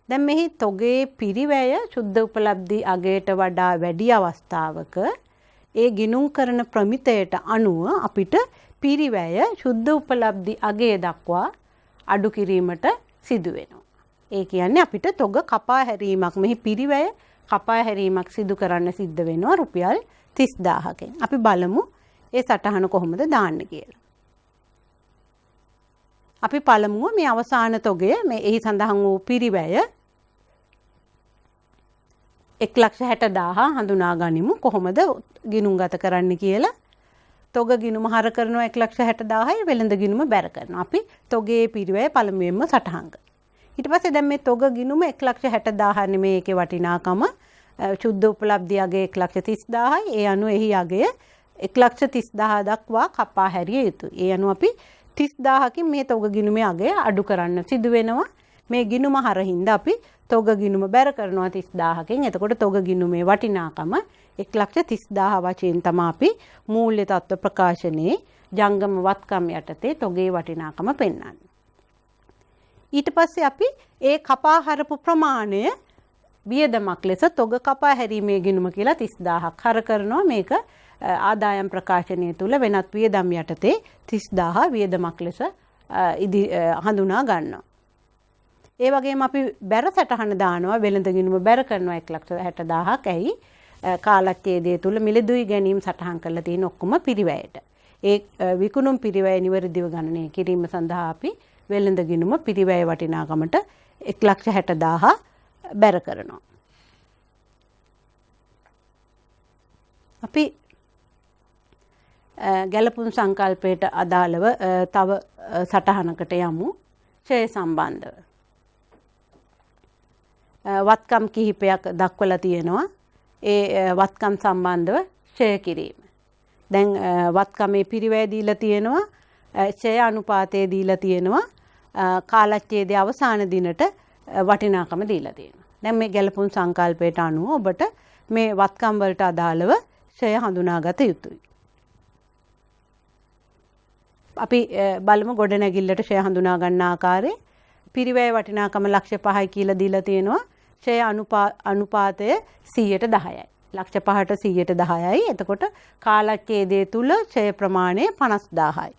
දැන් මෙහි තොගේ පිරිවැය ශුද්ධ උපලබ්ධි අගයට වඩා වැඩි අවස්ථාවක ඒ ගිණුම් කරන ප්‍රමිතයට අනුව අපිට පිරිවැය ශුද්ධ උපලබ්ධි අගය දක්වා අඩු කිරීමට සිදු වෙනවා. ඒ කියන්නේ අපිට තොග කපා හැරීමක් මෙහි පිරිවැය කපා හැරීමක් සිදු කරන්න සිද්ධ වෙනවා රුපියල් 30,000කින්. අපි බලමු ඒ සටහන කොහොමද දාන්නේ කියලා. අපි පළමුව මේ අවසාන තොගය මේ එහි සඳහන් වූ පිරිවැය 1,60,000 හඳුනා ගනිමු. කොහොමද ගිණුම් ගත කරන්න කියලා. තොග ගිණුම හර කරනවා 1,60,000යි වෙළඳ ගිණුම බැර කරනවා. අපි තොගේ පිරිවැය පළමුවෙන්ම සටහන් කරනවා. ඊට පස්සේ දැන් මේ තොග ගිණුම 1,60,000 නෙමේ ඒකේ වටිනාකම ශුද්ධ උපලබ්ධි අගය 1,30,000යි. ඒ අනුව එහි අගය 1,30,000 දක්වා කපා හැරිය යුතුයි. ඒ අනුව අපි 30,000කින් මේ තොග ගිණුමේ අගය අඩු කරන්න සිදු වෙනවා. මේ ගිණුම හරින්ද අපි තොග ගිණුම බැර කරනවා 30,000කින්. එතකොට තොග ගිණුමේ වටිනාකම 1,30,000 වශයෙන් තමයි අපි මූල්‍ය තත්ත්ව ප්‍රකාශනයේ ජංගම වත්කම් යටතේ තොගේ වටිනාකම පෙන්වන්නේ. ඊට පස්සේ අපි ඒ කපා හරපු ප්‍රමාණය වියදමක් ලෙස තොග කපා හැරීමේ ගිණුම කියලා 30,000ක් හර කරනවා. මේක ආදායම් ප්‍රකාශනය තුල වෙනත් වියදම් යටතේ 30,000 වියදමක් ලෙස හඳුනා ගන්නවා. ඒ වගේම අපි බැර සටහන දානවා වෙළඳ ගිණුම බැර කරනවා 1,60,000ක්. ඇයි කාලච්ඡේදය තුල මිලදුයි ගැනීම සටහන් කරලා තියෙන ඔක්කොම පිරිවැයට. ඒ විකුණුම් පිරිවැය නිවැරදිව ගණනය කිරීම සඳහා අපි වෙළඳ ගිණුම පිරිවැය වටිනාකමට 1,60,000 බැර කරනවා. අපි ගැලපුම් සංකල්පයට අදාළව තව සටහනකට යමු. ඡය සම්බන්ධව. වත්කම් කිහිපයක් දක්වලා තියෙනවා. ඒ වත්කම් සම්බන්ධව ඡය කිරීම. දැන් වත්කමේ පිරිවැය දීලා තියෙනවා. ඡය අනුපාතය දීලා තියෙනවා. කාලච්ඡේදයේ අවසාන දිනට වටිනාකම දීලා තියෙනවා. දැන් මේ ගැලපුම් සංකල්පයට අනුව ඔබට මේ වත්කම් වලට අදාළව ඡය හඳුනාගත යුතුයි. අපි බලමු ගොඩනැගිල්ලට ඡය හඳුනා ගන්න ආකාරය. පිරිවැය වටිනාකම 5,00,000යි කියලා දීලා තියෙනවා. ඡය අනුපාතය 100%යි. 5,00,000ට 110%යි. එතකොට කාලච්ඡේදයේ තුල ඡය ප්‍රමාණය 50,000යි.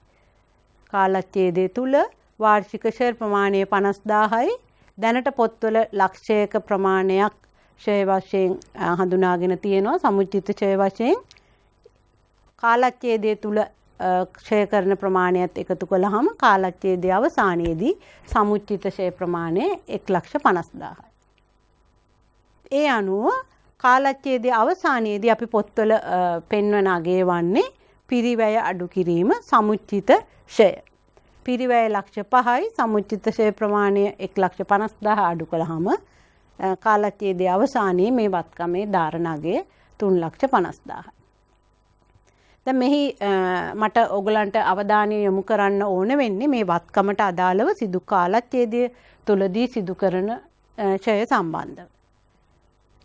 කාලච්ඡේදයේ තුල වාර්ෂික ෂෙයාර් ප්‍රමාණය 50,000යි. දැනට පොත්වල ලක්ෂයක ප්‍රමාණයක් ඡය වශයෙන් හඳුනාගෙන තියෙනවා. සමුචිත ඡය වශයෙන් කාලච්ඡේදයේ තුල ඡය කරන ප්‍රමාණයත් එකතු කළාම කාලච්ඡේදයේ අවසානයේදී සමුචිත ඡය ප්‍රමාණය 1,50,000යි. ඒ අනුව කාලච්ඡේදයේ අවසානයේදී අපි පොත්වල පෙන්වන අගය වන්නේ පිරිවැය අඩු කිරීම සමුචිත ඡය. පිරිවැය 5,00,000යි සමුචිත ඡය ප්‍රමාණය 1,50,000 අඩු කළාම කාලච්ඡේදයේ අවසානයේ මේ වත්කමේ ධාරණ අගය 3,50,000යි. දැන් මෙහි මට ඔයගලන්ට අවධානය යොමු කරන්න ඕන වෙන්නේ මේ වත්කමට අදාළව සිදු කාලච්ඡේදය තුලදී සිදු කරන ඡය සම්බන්ධව.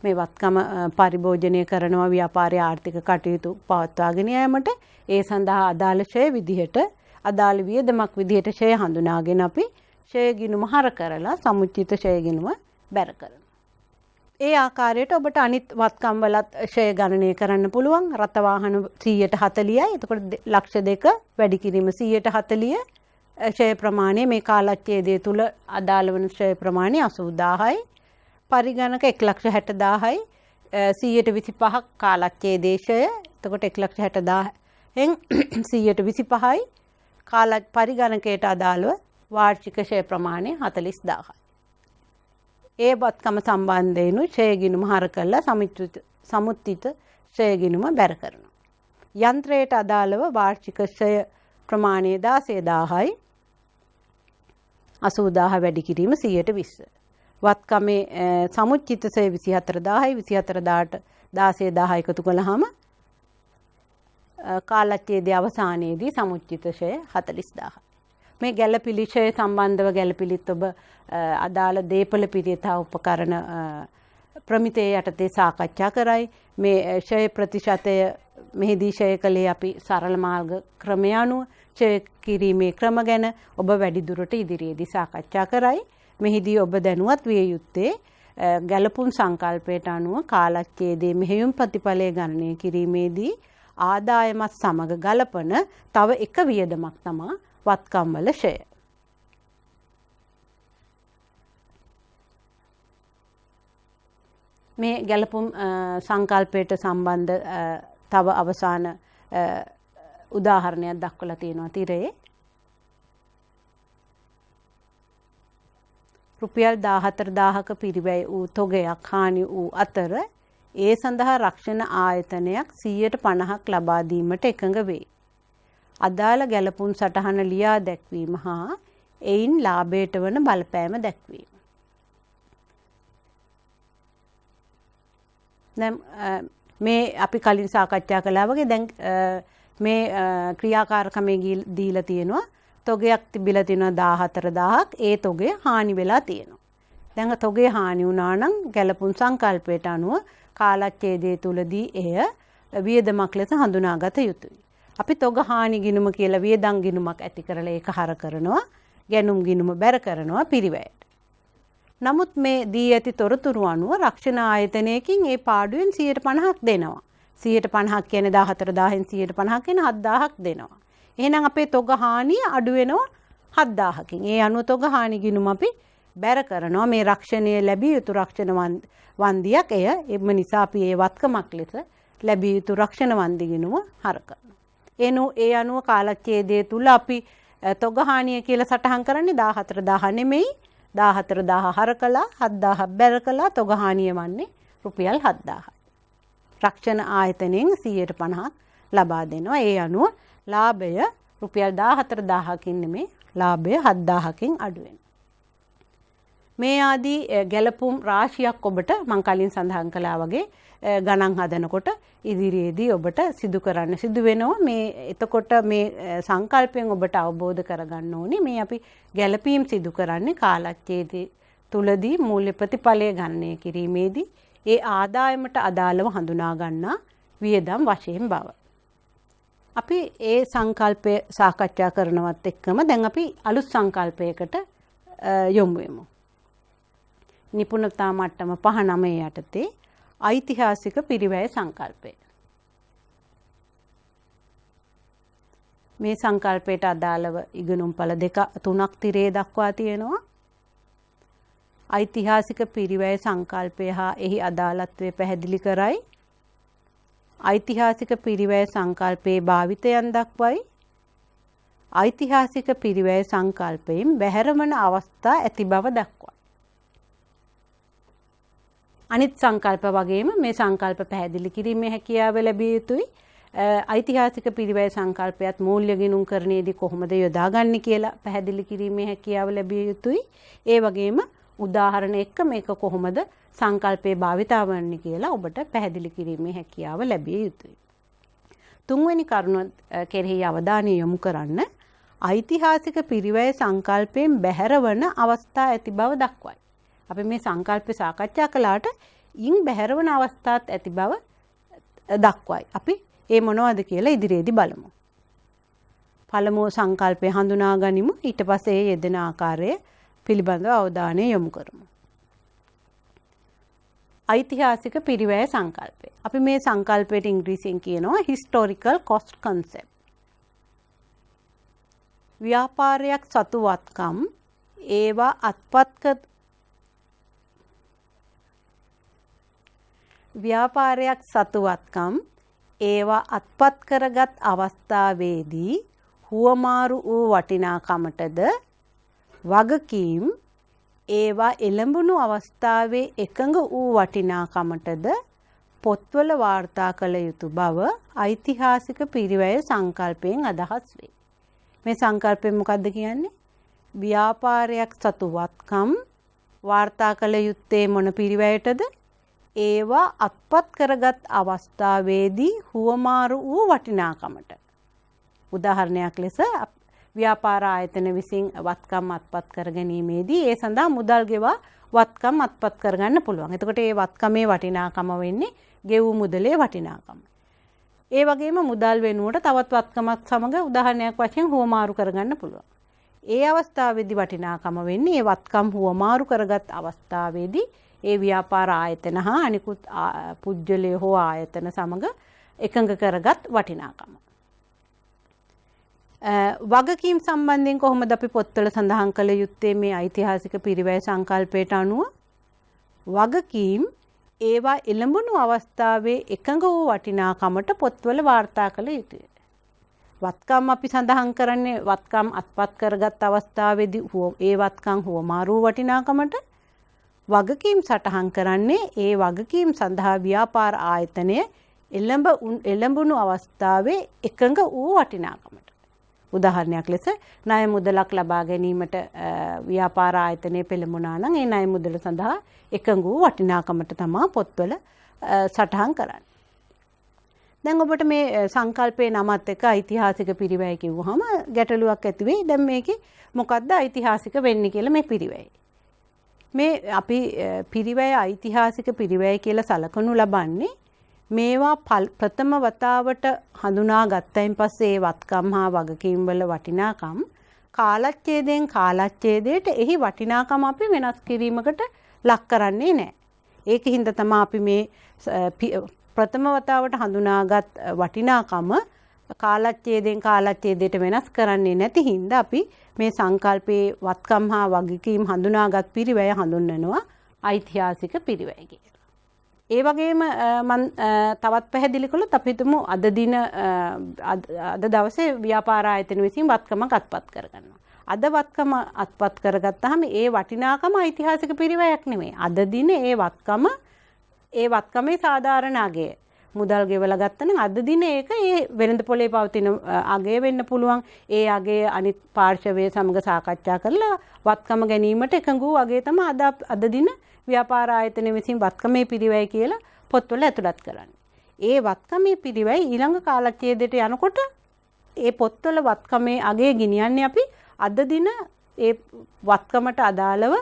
මේ වත්කම පරිභෝජනය කරනවා ව්‍යාපාරයේ ආර්ථික කටයුතු පවත්වාගෙන යාමට ඒ සඳහා අදාළ ඡය විදිහට අදාළ වියදමක් විදිහට ඡය හඳුනාගෙන අපි ඡය ගිණුම හර කරලා සමුචිත ඡය ගිණුම බැර කරනවා. ඒ ආකාරයට ඔබට අනිත් වත්කම් වලත් ඡය ගණනය කරන්න පුළුවන්. රත වාහන 140යි. එතකොට 2,00,000 වැඩි කිරීම 140 ඡය ප්‍රමාණය මේ කාලච්ඡේදය තුල අදාළ වන ඡය ප්‍රමාණය 80,000යි. පරිගණක 1,60,000යි. 125ක් කාලච්ඡේදයේ ඡය. එතකොට 1,60,000න් 125යි. පරිගණකයට අදාළව වාර්ෂික ඡය ප්‍රමාණය 40,000යි. ඒ වත්කම සම්බන්ධයෙන් ඡය ගිණුම හර කරලා සමුත්තිත ඡය ගිණුම බැර කරනවා. යන්ත්‍රයට අදාළව වාර්ෂික ඡය ප්‍රමාණය 16,000යි. 80,000 වැඩි කිරීම 120. වත්කමේ සමුච්චිත ඡය 24,000යි. 24,000ට 16,000 එකතු කළාම කාලච්ඡේදයේ අවසානයේදී සමුච්චිත ඡය 40,000. මේ ගැළපිලි ඡය සම්බන්ධව ගැළපිලිත් ඔබ අදාළ දේපල පිරියතා උපකරණ ප්‍රමිතයේ යටතේ සාකච්ඡා කරයි. මේ ඡය ප්‍රතිශතය මෙහිදී ඡය කළේ අපි සරල මාර්ග ක්‍රමය අනුව ඡය කිරීමේ ක්‍රම ගැන ඔබ වැඩි දුරට ඉදිරියේදී සාකච්ඡා කරයි. මෙහිදී ඔබ දැනුවත් විය යුත්තේ ගැළපුම් සංකල්පයට අනුව කාලච්ඡේදයේ මෙහෙයුම් ප්‍රතිඵලය ගණනය කිරීමේදී ආදායමත් සමග ගලපන තව එක වියදමක් තමයි වත්කම් වල ඡය. මේ ගැළපුම් සංකල්පයට සම්බන්ධ තව අවසාන උදාහරණයක් දක්වලා තියෙනවා තිරේ. රුපියල් 14,000ක පිරිවැය වූ තොගයක් හානි වූ අතර ඒ සඳහා රක්ෂණ ආයතනයක් 150ක් ලබා දීමට එකඟ වේ. අදාළ ගැළපුම් සටහන ලියා දැක්වීම හා එයින් ලාභයට වන බලපෑම දැක්වීම. දැන් මේ අපි කලින් සාකච්ඡා කළා වගේ දැන් මේ ක්‍රියාකාරකමේ දීලා තියෙනවා. තොගයක් තිබිලා තියෙනවා 14000ක්. ඒ තොගය හානි වෙලා තියෙනවා. දැන් තොගේ හානි වුණා නම් ගැලපුම් සංකල්පයට අනුව කාලච්ඡේදයේ තුලදී එය වියදමක් ලෙස හඳුනාගත යුතුයි. අපි තොග හානි ගිණුම කියලා වියදම් ගිණුමක් ඇති කරලා ඒක හර කරනවා. ගැනුම් ගිණුම බැර කරනවා පිරිවැයට. නමුත් මේ දී ඇති තොරතුරු අනුව රක්ෂණ ආයතනයකින් ඒ පාඩුවෙන් 50%ක් දෙනවා. 50% කියන්නේ 14000න් 50% කියන්නේ 7000ක් දෙනවා. එහෙනම් අපේ තොග හානිය අඩු වෙනවා 7000කින්. ඒ අනුව තොග හානි ගිණුම අපි බැර කරනවා. මේ රක්ෂණය ලැබිය යුතු රක්ෂණ වන්දියක් එය. එම නිසා අපි ඒ වත්කමක් ලෙස ලැබිය යුතු රක්ෂණ වන්දි ගිණුම හර කරනවා. ඒ අනුව කාලච්ඡේදයේ තුල අපි තොග හානිය කියලා සටහන් කරන්නේ 14000 නෙමෙයි 14000 හර කළා 7000 බැර කළා තොග හානිය වන්නේ රුපියල් 7000යි. රක්ෂණ ආයතනයෙන් 50% ලබා දෙනවා. ඒ අනුව ලාභය රුපියල් 14000කින් නෙමෙයි ලාභය 7000කින් අඩු වෙනවා. මේ ආදී ගැලපුම් රාශියක් ඔබට මම කලින් සඳහන් කළා වගේ ගණන් හදනකොට ඉදිරියේදී ඔබට සිදු කරන්න සිදු වෙනවා. මේ එතකොට මේ සංකල්පයෙන් ඔබට අවබෝධ කරගන්න ඕනේ මේ අපි ගැලපීම් සිදු කරන්නේ කාලච්ඡේදයේ තුලදී මූල්‍ය ප්‍රතිඵලය ගණනය කිරීමේදී ඒ ආදායමට අදාළව හඳුනා ගන්නා වියදම් වශයෙන් බව. අපි ඒ සංකල්පය සාකච්ඡා කරනවත් එක්කම දැන් අපි අලුත් සංකල්පයකට යොමු වෙමු. නිපුණතා මට්ටම 5-9 යටතේ ඓතිහාසික පිරිවැය සංකල්පය. මේ සංකල්පයට අදාළව ඉගෙනුම්ඵල 2-3ක් තිරේ දක්වා තියෙනවා. ඓතිහාසික පිරිවැය සංකල්පය හා එහි අදාළත්වය පැහැදිලි කරයි. ඓතිහාසික පිරිවැය සංකල්පයේ භාවිතයන් දක්වයි. ඓතිහාසික පිරිවැය සංකල්පයෙන් බැහැරවන අවස්ථා ඇති බව දක්වයි. අනිත් සංකල්ප වගේම මේ සංකල්ප පැහැදිලි කිරීමේ හැකියාව ලැබිය යුතුයි. ඓතිහාසික පිරිවැය සංකල්පයත් මූල්‍ය ගිණුම්කරණයේදී කොහොමද යොදාගන්නේ කියලා පැහැදිලි කිරීමේ හැකියාව ලැබිය යුතුයි. ඒ වගේම උදාහරණ එක්ක මේක කොහොමද සංකල්පයේ භාවිතා වන්නේ කියලා ඔබට පැහැදිලි කිරීමේ හැකියාව ලැබිය යුතුයි. තුන්වෙනි කරුණ කෙරෙහි අවධානය යොමු කරන්න ඓතිහාසික පිරිවැය සංකල්පයෙන් බැහැරවන අවස්ථා ඇති බව දක්වයි. අපි මේ සංකල්ප සාකච්ඡා කළාට ඉන් බැහැරවන අවස්ථාත් ඇති බව දක්වයි. අපි ඒ මොනවද කියලා ඉදිරියේදී බලමු. පළමුව සංකල්පය හඳුනා ගනිමු. ඊට පස්සේ යෙදෙන ආකාරය පිළිබඳව අවධානය යොමු කරමු. ඓතිහාසික පිරිවැය සංකල්පය. අපි මේ සංකල්පයට ඉංග්‍රීසියෙන් කියනවා historical cost concept. ව්‍යාපාරයක් සතු වත්කම් ඒවා අත්පත් කරගත් අවස්ථාවේදී හුවමාරු වූ වටිනාකමටද වගකීම් ඒවා එළඹුණු අවස්ථාවේ එකඟ වූ වටිනාකමටද පොත්වල වාර්තා කළ යුතු බව ඓතිහාසික පිරිවැය සංකල්පයෙන් අදහස් වේ. මේ සංකල්පය මොකක්ද කියන්නේ? ව්‍යාපාරයක් සතු වත්කම් වාර්තා කළ යුත්තේ මොන පිරිවැයටද? ඒවා අත්පත් කරගත් අවස්ථාවේදී හුවමාරු වූ වටිනාකමට. උදාහරණයක් ලෙස ව්‍යාපාර ආයතන විසින් වත්කම් අත්පත් කර ගැනීමේදී ඒ සඳහා මුදල් ගෙවා වත්කම් අත්පත් කරගන්න පුළුවන්. එතකොට ඒ වත්කමේ වටිනාකම වෙන්නේ ගෙවූ මුදලේ වටිනාකම. ඒ වගේම මුදල් වෙනුවට තවත් වත්කමක් සමග උදාහරණයක් වශයෙන් හුවමාරු කරගන්න පුළුවන්. ඒ අවස්ථාවේදී වටිනාකම වෙන්නේ ඒ වත්කම් හුවමාරු කරගත් අවස්ථාවේදී ඒ ව්‍යාපාර ආයතන හා අනිකුත් පුජ්‍යලය හෝ ආයතන සමග එකඟ කරගත් වටිනාකම. වගකීම් සම්බන්ධයෙන් කොහොමද අපි පොත්වල සඳහන් කළ යුත්තේ මේ ඓතිහාසික පිරිවැය සංකල්පයට අනුව? වගකීම් ඒවා එළඹුණු අවස්ථාවේ එකඟ වූ වටිනාකමට පොත්වල වාර්තා කළ යුතුය. වත්කම් අපි සඳහන් කරන්නේ වත්කම් අත්පත් කරගත් අවස්ථාවේදී ඒ වත්කම් හුවමාරු වටිනාකමට. වගකීම් සටහන් කරන්නේ ඒ වගකීම් සඳහා ව්‍යාපාර ආයතනය එළඹුණු අවස්ථාවේ එකඟ වූ වටිනාකමට. උදාහරණයක් ලෙස ණය මුදලක් ලබා ගැනීමට ව්‍යාපාර ආයතනය පෙළඹුණා නම් ඒ ණය මුදල සඳහා එකඟ වූ වටිනාකමට තමයි පොත්වල සටහන් කරන්නේ. දැන් ඔබට මේ සංකල්පයේ නමත් එක්ක ඓතිහාසික පිරිවැය කිව්වහම ගැටලුවක් ඇති වෙයි. දැන් මේකේ මොකද්ද ඓතිහාසික වෙන්නේ කියලා මේ පිරිවැය. මේ අපි පිරිවැය ඓතිහාසික පිරිවැය කියලා සලකනු ලබන්නේ මේවා ප්‍රථම වතාවට හඳුනා ගත්තයින් පස්සේ ඒ වත්කම් හා වගකීම් වල වටිනාකම් කාලච්ඡේදයෙන් කාලච්ඡේදයට එහි වටිනාකම අපි වෙනස් කිරීමකට ලක් කරන්නේ නැහැ. ඒකින්ද තමයි අපි මේ ප්‍රථම වතාවට හඳුනාගත් වටිනාකම කාලච්ඡේදයෙන් කාලච්ඡේදයට වෙනස් කරන්නේ නැති හින්දා අපි මේ සංකල්පයේ වත්කම් හා වගකීම් හඳුනාගත් පිරිවැය හඳුන්වනවා ඓතිහාසික පිරිවැය කියලා. ඒ වගේම මම තවත් පැහැදිලි කළොත් අපි හිතමු අද දවසේ ව්‍යාපාර ආයතන විසින් වත්කමක් අත්පත් කරගන්නවා. අද වත්කම අත්පත් කරගත්තාම ඒ වටිනාකම ඓතිහාසික පිරිවැයක් නෙමෙයි. අද දිනේ ඒ වත්කමේ සාධාරණ අගය මුදල් ගෙවලා ගත්තනම් අද දිනේ ඒක ඒ වෙළඳ පොලේ පවතින අගය වෙන්න පුළුවන්. ඒ අගය අනිත් පාර්ශවයේ සමග සාකච්ඡා කරලා වත්කම ගැනීමට එකඟ වූ අගය තමයි අද දින ව්‍යාපාර ආයතන විසින් වත්කමේ පිරිවැය කියලා පොත්වල ඇතුළත් කරන්නේ. ඒ වත්කමේ පිරිවැය ඊළඟ කාලච්ඡේදයට යනකොට ඒ පොත්වල වත්කමේ අගය ගෙනියන්නේ අපි අද දින ඒ වත්කමට අදාළව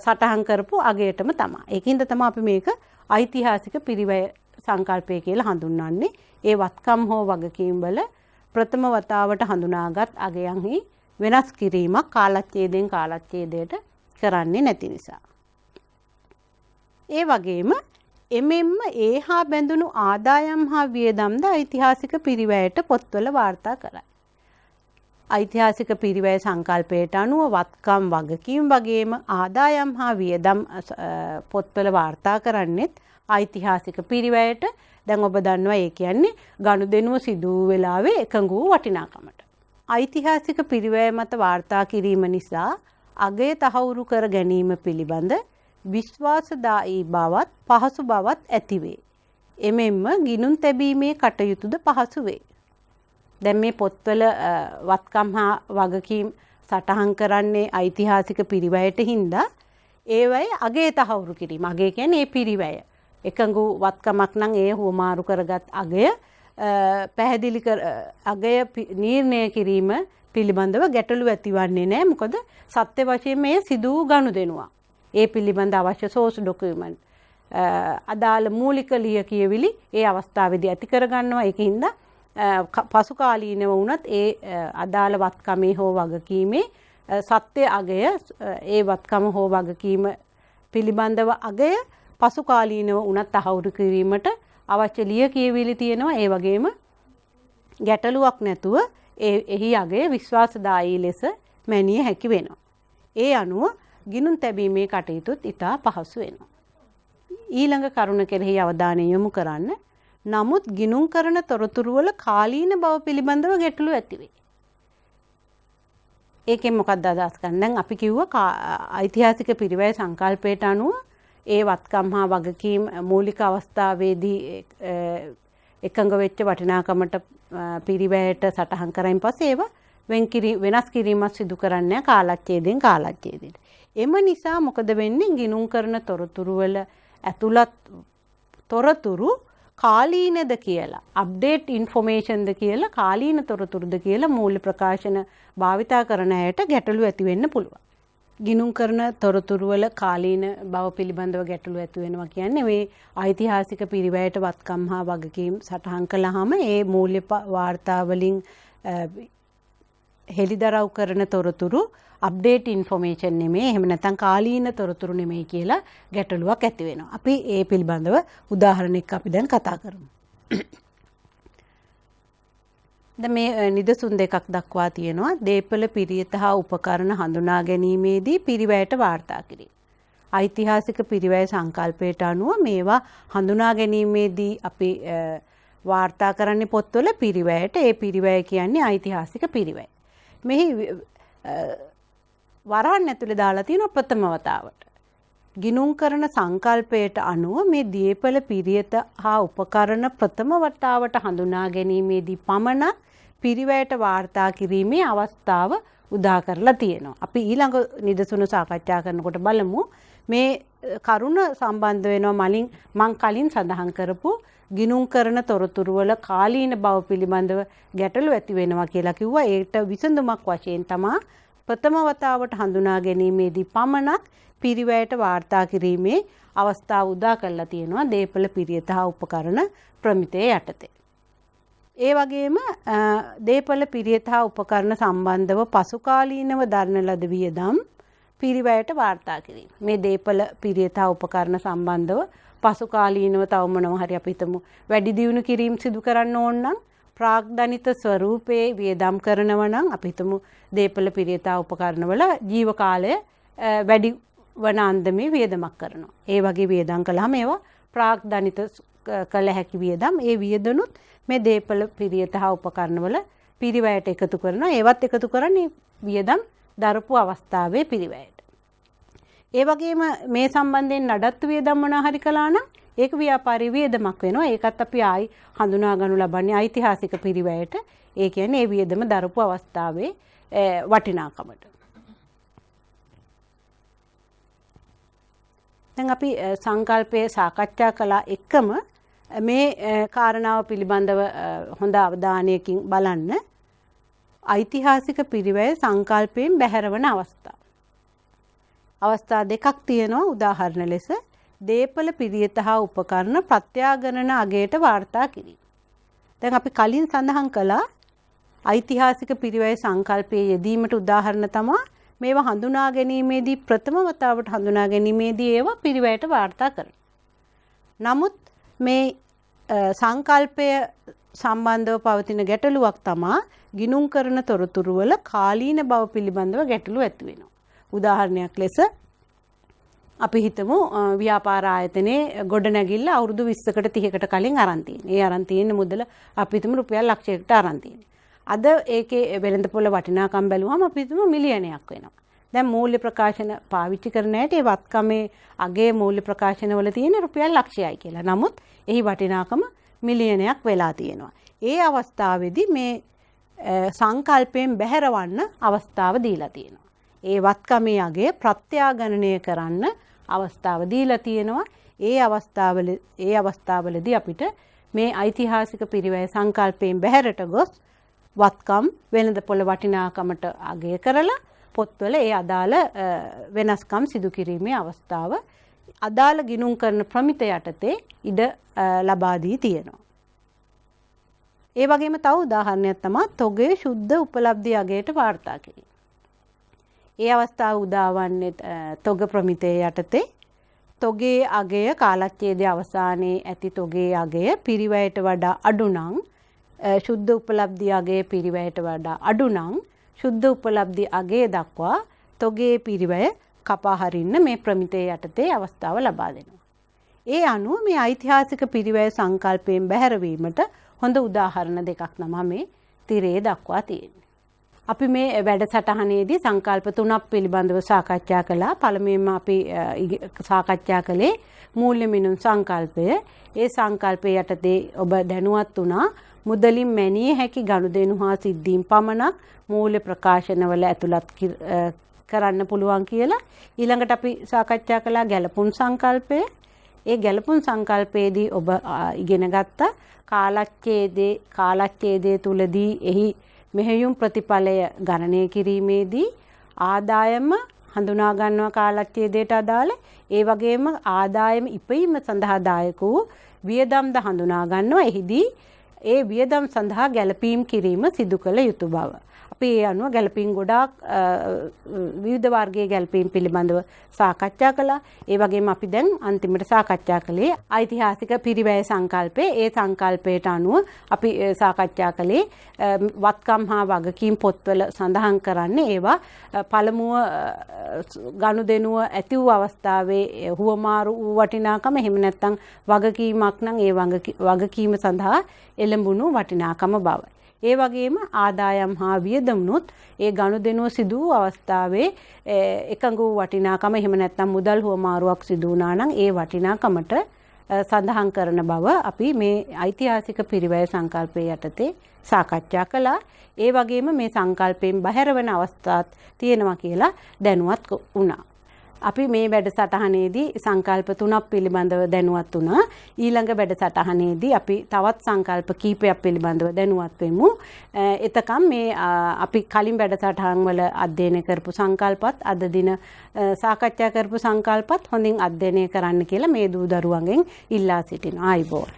සටහන් කරපු අගයටම තමයි. ඒකින්ද තමයි අපි මේක ඓතිහාසික පිරිවැය සංකල්පය කියලා හඳුන්වන්නේ. ඒ වත්කම් හෝ වගකීම් වල ප්‍රථම වතාවට හඳුනාගත් අගයන්හි වෙනස් කිරීමක් කාලච්ඡේදයෙන් කාලච්ඡේදයට කරන්නේ නැති නිසා. ඒ වගේම එමෙන්න ඒ හා බැඳුණු ආදායම් හා වියදම්ද ඓතිහාසික පිරිවැයට පොත්වල වාර්තා කරයි. ඓතිහාසික පිරිවැය සංකල්පයට අනුව වත්කම් වගකීම් වගේම ආදායම් හා වියදම් පොත්වල වාර්තා කරන්නේත් ඓතිහාසික පිරිවැයට. දැන් ඔබ දන්නවා ඒ කියන්නේ ගනුදෙනුව සිදු වූ වෙලාවේ එකඟ වූ වටිනාකමට. ඓතිහාසික පිරිවැය මත වාර්තා කිරීම නිසා අගය තහවුරු කර ගැනීම පිළිබඳ විශ්වාසදායී බවත් පහසු බවත් ඇතිවේ. එමෙන්ම ගිනුම් තැබීමේ කටයුතුද පහසු වේ. දැන් මේ පොත්වල වත්කම් හා වගකීම් සටහන් කරන්නේ ඓතිහාසික පිරිවැයට හින්දා ඒවයි අගය තහවුරු කිරීම. අගය කියන්නේ ඒ පිරිවැය. එකඟ වත්කමක් නම් ඒ හුවමාරු කරගත් අගය පැහැදිලි අගය නිර්ණය කිරීම පිළිබඳව ගැටලු ඇතිවන්නේ නැහැ. මොකද සත්‍ය වශයෙන් මේ සිදු වූ ගනුදෙනුවක්. ඒ පිළිබඳ අවශ්‍ය සෝස් ඩොකියුමන්ට් අදාළ මූලික ලියකියවිලි ඒ අවස්ථාවේදී ඇති කරගන්නවා. ඒකින්ද පසු කාලීනව වුණත් ඒ අදාළ වත්කමේ හෝ වගකීමේ සත්‍ය අගය ඒ වත්කම හෝ වගකීම පිළිබඳව අගය පසු කාලීනව වුණත් තහවුරු කිරීමට අවශ්‍ය ලියකියවිලි තියෙනවා. ඒ වගේම ගැටලුවක් නැතුව එහි අගය විශ්වාසදායී ලෙස මැනිය හැකි වෙනවා. ඒ අනුව ගිනුම් තැබීමේ කටයුතුත් ඉතා පහසු වෙනවා. ඊළඟ කරුණ කෙරෙහි අවධානය යොමු කරන්න. නමුත් ගිනුම් කරන තොරතුරු වල කාලීන බව පිළිබඳව ගැටලු ඇති වෙයි. ඒකෙන් මොකක්ද අදහස් කරන්නේ? දැන් අපි කිව්වා ඓතිහාසික පිරිවැය සංකල්පයට අනුව ඒ වත්කම් හා වගකීම් මූලික අවස්ථාවේදී එකඟ වෙච්ච වටිනාකමට පිරිවැයට සටහන් කරයින් පස්සේ ඒවා වෙනස් කිරීමක් සිදු කරන්නේ කාලච්ඡේදයෙන් කාලච්ඡේදයට. එම නිසා මොකද වෙන්නේ? ගිනුම් කරන තොරතුරු වල ඇතුළත් තොරතුරු කාලීනද කියලා, අප්ඩේට් ඉන්ෆෝමේෂන්ද කියලා, කාලීන තොරතුරුද කියලා මූල්‍ය ප්‍රකාශන භාවිතා කරන අයට ගැටලු ඇති වෙන්න පුළුවන්. ගිනුම් කරන තොරතුරු වල කාලීන බව පිළිබඳව ගැටලු ඇති වෙනවා කියන්නේ මේ ඓතිහාසික පිරිවැයට වත්කම් හා වගකීම් සටහන් කළාම ඒ මූල්‍ය වාර්තා වලින් හෙළිදරව් කරන තොරතුරු අප්ඩේට් ඉන්ෆෝමේෂන් නෙමෙයි, එහෙම නැත්නම් කාලීන තොරතුරු නෙමෙයි කියලා ගැටලුවක් ඇති වෙනවා. අපි ඒ පිළිබඳව උදාහරණයක් අපි දැන් කතා කරමු. දැන් මේ නිදසුන් දෙකක් දක්වා තියෙනවා. දේපල පිරියත හා උපකරණ හඳුනා ගැනීමේදී පිරිවැයට වාර්තා කිරීම. ඓතිහාසික පිරිවැය සංකල්පයට අනුව මේවා හඳුනා ගැනීමේදී අපි වාර්තා කරන්නේ පොත්වල පිරිවැයට. ඒ පිරිවැය කියන්නේ ඓතිහාසික පිරිවැය. මෙහි වරහන් ඇතුලේ දාලා තියෙන ප්‍රථම වතාවට ගිනුම් කරන සංකල්පයට අනුව මේ දීපල පිරියත හා උපකරණ ප්‍රථම වතාවට හඳුනා ගැනීමේදී පමණ පිරිවැයට වාර්තා කිරීමේ අවස්ථාව උදා කරලා තියෙනවා. අපි ඊළඟ නිදසුන සාකච්ඡා කරනකොට බලමු මේ කරුණ සම්බන්ධ වෙනවා මං කලින් සඳහන් කරපු ගිනුම් කරන තොරතුරු වල කාලීන බව පිළිබඳව ගැටලු ඇති වෙනවා කියලා කිව්වා. ඒකට විසඳුමක් වශයෙන් තමයි ප්‍රථම වතාවට හඳුනා ගැනීමේදී පමණක් පිරිවැයට වාර්තා කිරීමේ අවස්ථාව උදා කරලා තියෙනවා දේපල පිරියත හා උපකරණ ප්‍රමිතය යටතේ. ඒ වගේම දේපල පිරියත හා උපකරණ සම්බන්ධව පසුකාලීනව දරන ලද වියදම් පිරිවැයට වාර්තා කිරීම. මේ දේපල පිරියත හා උපකරණ සම්බන්ධව පසුකාලීනව තව මොනවා හරි අපි හිතමු වැඩි දියුණු කිරීම සිදු කරන්න ඕන නම් ප්‍රාග්ධනිත ස්වරූපයේ වියදම් කරනවා නම් අපි හිතමු දේපල පිරියත හා උපකරණ වල ජීව කාලය වැඩි වන අන්දමේ වියදමක් කරනවා. ඒ වගේ වියදම් කළාම ඒවා ප්‍රාග්ධනිත කළ හැකි වියදම්. ඒ වියදනුත් මේ දේපල පිරියත හා උපකරණ වල පිරිවැයට එකතු කරනවා. ඒවත් එකතු කරන්නේ වියදම් දරපු අවස්ථාවේ පිරිවැයට. ඒ වගේම මේ සම්බන්ධයෙන් නඩත්තු වියදම් මොනවා හරි කළා නම් ඒක ව්‍යාපාරී වියදමක් වෙනවා. ඒකත් අපි ආයි හඳුනා ගන්නු ලබන්නේ ඓතිහාසික පිරිවැයට. ඒ කියන්නේ ඒ වියදම දරපු අවස්ථාවේ වටිනාකමට. දැන් අපි සංකල්පයේ සාකච්ඡා කළා එකම මේ කාරණාව පිළිබඳව හොඳ අවධානයකින් බලන්න. ඓතිහාසික පිරිවැය සංකල්පයෙන් බැහැරවන අවස්ථා. අවස්ථා දෙකක් තියෙනවා. උදාහරණ ලෙස දේපල පිරියත හා උපකරණ ප්‍රත්‍යාගණන අගයට වාර්තා කිරීම. දැන් අපි කලින් සඳහන් කළා ඓතිහාසික පිරිවැය සංකල්පයේ යෙදීමට උදාහරණ තමයි මේවා හඳුනා ගැනීමේදී ප්‍රථම වතාවට හඳුනා ගැනීමේදී ඒවා පිරිවැයට වාර්තා කරනවා. නමුත් මේ සංකල්පය සම්බන්ධව පවතින ගැටලුවක් තමයි ගිනුම් කරන තොරතුරු වල කාලීන බව පිළිබඳව ගැටලු ඇති වෙනවා. උදාහරණයක් ලෙස අපි හිතමු ව්‍යාපාර ආයතනයේ ගොඩනැගිල්ල අවුරුදු 20කට 30කට කලින් අරන් තියෙනවා. ඒ අරන් තියෙන මුදල අපි හිතමු රුපියල් ලක්ෂයකට අරන් තියෙනවා. අද ඒකේ වෙළඳපොළ වටිනාකම් බැලුවම අපි හිතමු මිලියනයක් වෙනවා. දැන් මූල්‍ය ප්‍රකාශන පාවිච්චි කරන ඇයට ඒ වත්කමේ අගේ මූල්‍ය ප්‍රකාශන වල තියෙන රුපියල් ලක්ෂයයි කියලා. නමුත් එහි වටිනාකම මිලියනයක් වෙලා තියෙනවා. ඒ අවස්ථාවේදී මේ සංකල්පයෙන් බැහැරවන්න අවස්ථාව දීලා තියෙනවා. ඒ වත්කමේ අගේ ප්‍රත්‍යාගණනය කරන්න අවස්ථාව දීලා තියෙනවා. ඒ අවස්ථාවලදී අපිට මේ ඓතිහාසික පිරිවැය සංකල්පයෙන් බැහැරට ගොස් වත්කම් වෙළඳපොළ වටිනාකමට අගය කරලා පොත්වල ඒ අදාළ වෙනස්කම් සිදු කිරීමේ අවස්ථාව අදාළ ගිණුම් කරන ප්‍රමිත යටතේ ඉඩ ලබා දී තියෙනවා. ඒ වගේම තව උදාහරණයක් තමයි තොගේ ශුද්ධ උපලබ්ධි අගයට වාර්තා කිරීම. ඒ අවස්ථාව උදාවන්නේ තොග ප්‍රමිතයේ යටතේ තොගේ අගය කාලච්ඡේදයේ අවසානයේ ඇති තොගේ අගය පිරිවැයට වඩා අඩු නම් ශුද්ධ උපලබ්ධි අගය පිරිවැයට වඩා අඩු නම් ශුද්ධ උපලබ්ධි අගය දක්වා තොගේ පිරිවැය කපා හරින්න මේ ප්‍රමිතයේ යටතේ අවස්ථාව ලබා දෙනවා. ඒ අනුව මේ ඓතිහාසික පිරිවැය සංකල්පයෙන් බැහැරවීමට හොඳ උදාහරණ දෙකක් තමයි මේ තිරේ දක්වා තියෙන්නේ. අපි මේ වැඩසටහනේදී සංකල්ප තුනක් පිළිබඳව සාකච්ඡා කළා. පළමුවෙන්ම අපි සාකච්ඡා කළේ මූල්‍ය මිනුම් සංකල්පය. ඒ සංකල්පය යටතේ ඔබ දැනුවත් වුණා මුදලින් මැනිය හැකි ගනුදෙනු හා සිද්ධීන් පමණක් මූල්‍ය ප්‍රකාශනවල ඇතුළත් කරන්න පුළුවන් කියලා. ඊළඟට අපි සාකච්ඡා කළා ගැළපුම් සංකල්පය. ඒ ගැළපුම් සංකල්පයේදී ඔබ ඉගෙන ගත්ත කාලච්ඡේදයේ තුලදී එහි මෙහෙයුම් ප්‍රතිඵලය ගණනය කිරීමේදී ආදායම හඳුනා ගන්නවා කාලච්ඡේදයට අදාළ. ඒ වගේම ආදායම ඉපීම සඳහා දායක වූ වියදම්ද හඳුනා ගන්නවා. එහිදී ඒ වියදම් සඳහා ගැළපීම් කිරීම සිදු කළ යුතු බව. අපි ඒ අනුව ගැළපීම් ගොඩාක් විවිධ වර්ගයේ ගැළපීම් පිළිබඳව සාකච්ඡා කළා. ඒ වගේම අපි දැන් අන්තිමට සාකච්ඡා කළේ ඓතිහාසික පිරිවැය සංකල්පය. ඒ සංකල්පයට අනුව අපි සාකච්ඡා කළේ වත්කම් හා වගකීම් පොත්වල සඳහන් කරන්නේ ඒවා පළමුව ගනුදෙනුව ඇති වූ අවස්ථාවේ හුවමාරු වූ වටිනාකම එහෙම නැත්නම් වගකීමක් නම් ඒ වගකීම සඳහා එළඹුණු වටිනාකම බව. ඒ වගේම ආදායම් හා වියදම්නුත් ඒ ගනුදෙනුව සිදු වූ අවස්ථාවේ එකඟ වූ වටිනාකම එහෙම නැත්නම් මුදල් හුවමාරුවක් සිදු වුණා නම් ඒ වටිනාකමට සඳහන් කරන බව අපි මේ ඓතිහාසික පිරිවැය සංකල්පය යටතේ සාකච්ඡා කළා. ඒ වගේම මේ සංකල්පයෙන් බැහැර වෙන අවස්ථාත් තියෙනවා කියලා දැනුවත් වුණා. අපි මේ වැඩසටහනේදී සංකල්ප 3ක් පිළිබඳව දැනුවත් වුණා. ඊළඟ වැඩසටහනේදී අපි තවත් සංකල්ප කීපයක් පිළිබඳව දැනුවත් වෙමු. එතකම් මේ අපි කලින් වැඩසටහන් වල අධ්‍යයනය කරපු සංකල්පත් අද දින සාකච්ඡා කරපු සංකල්පත් හොඳින් අධ්‍යයනය කරන්න කියලා මේ දූ දරුවන්ගෙන් ඉල්ලා සිටිනවා. ආයිබෝන්.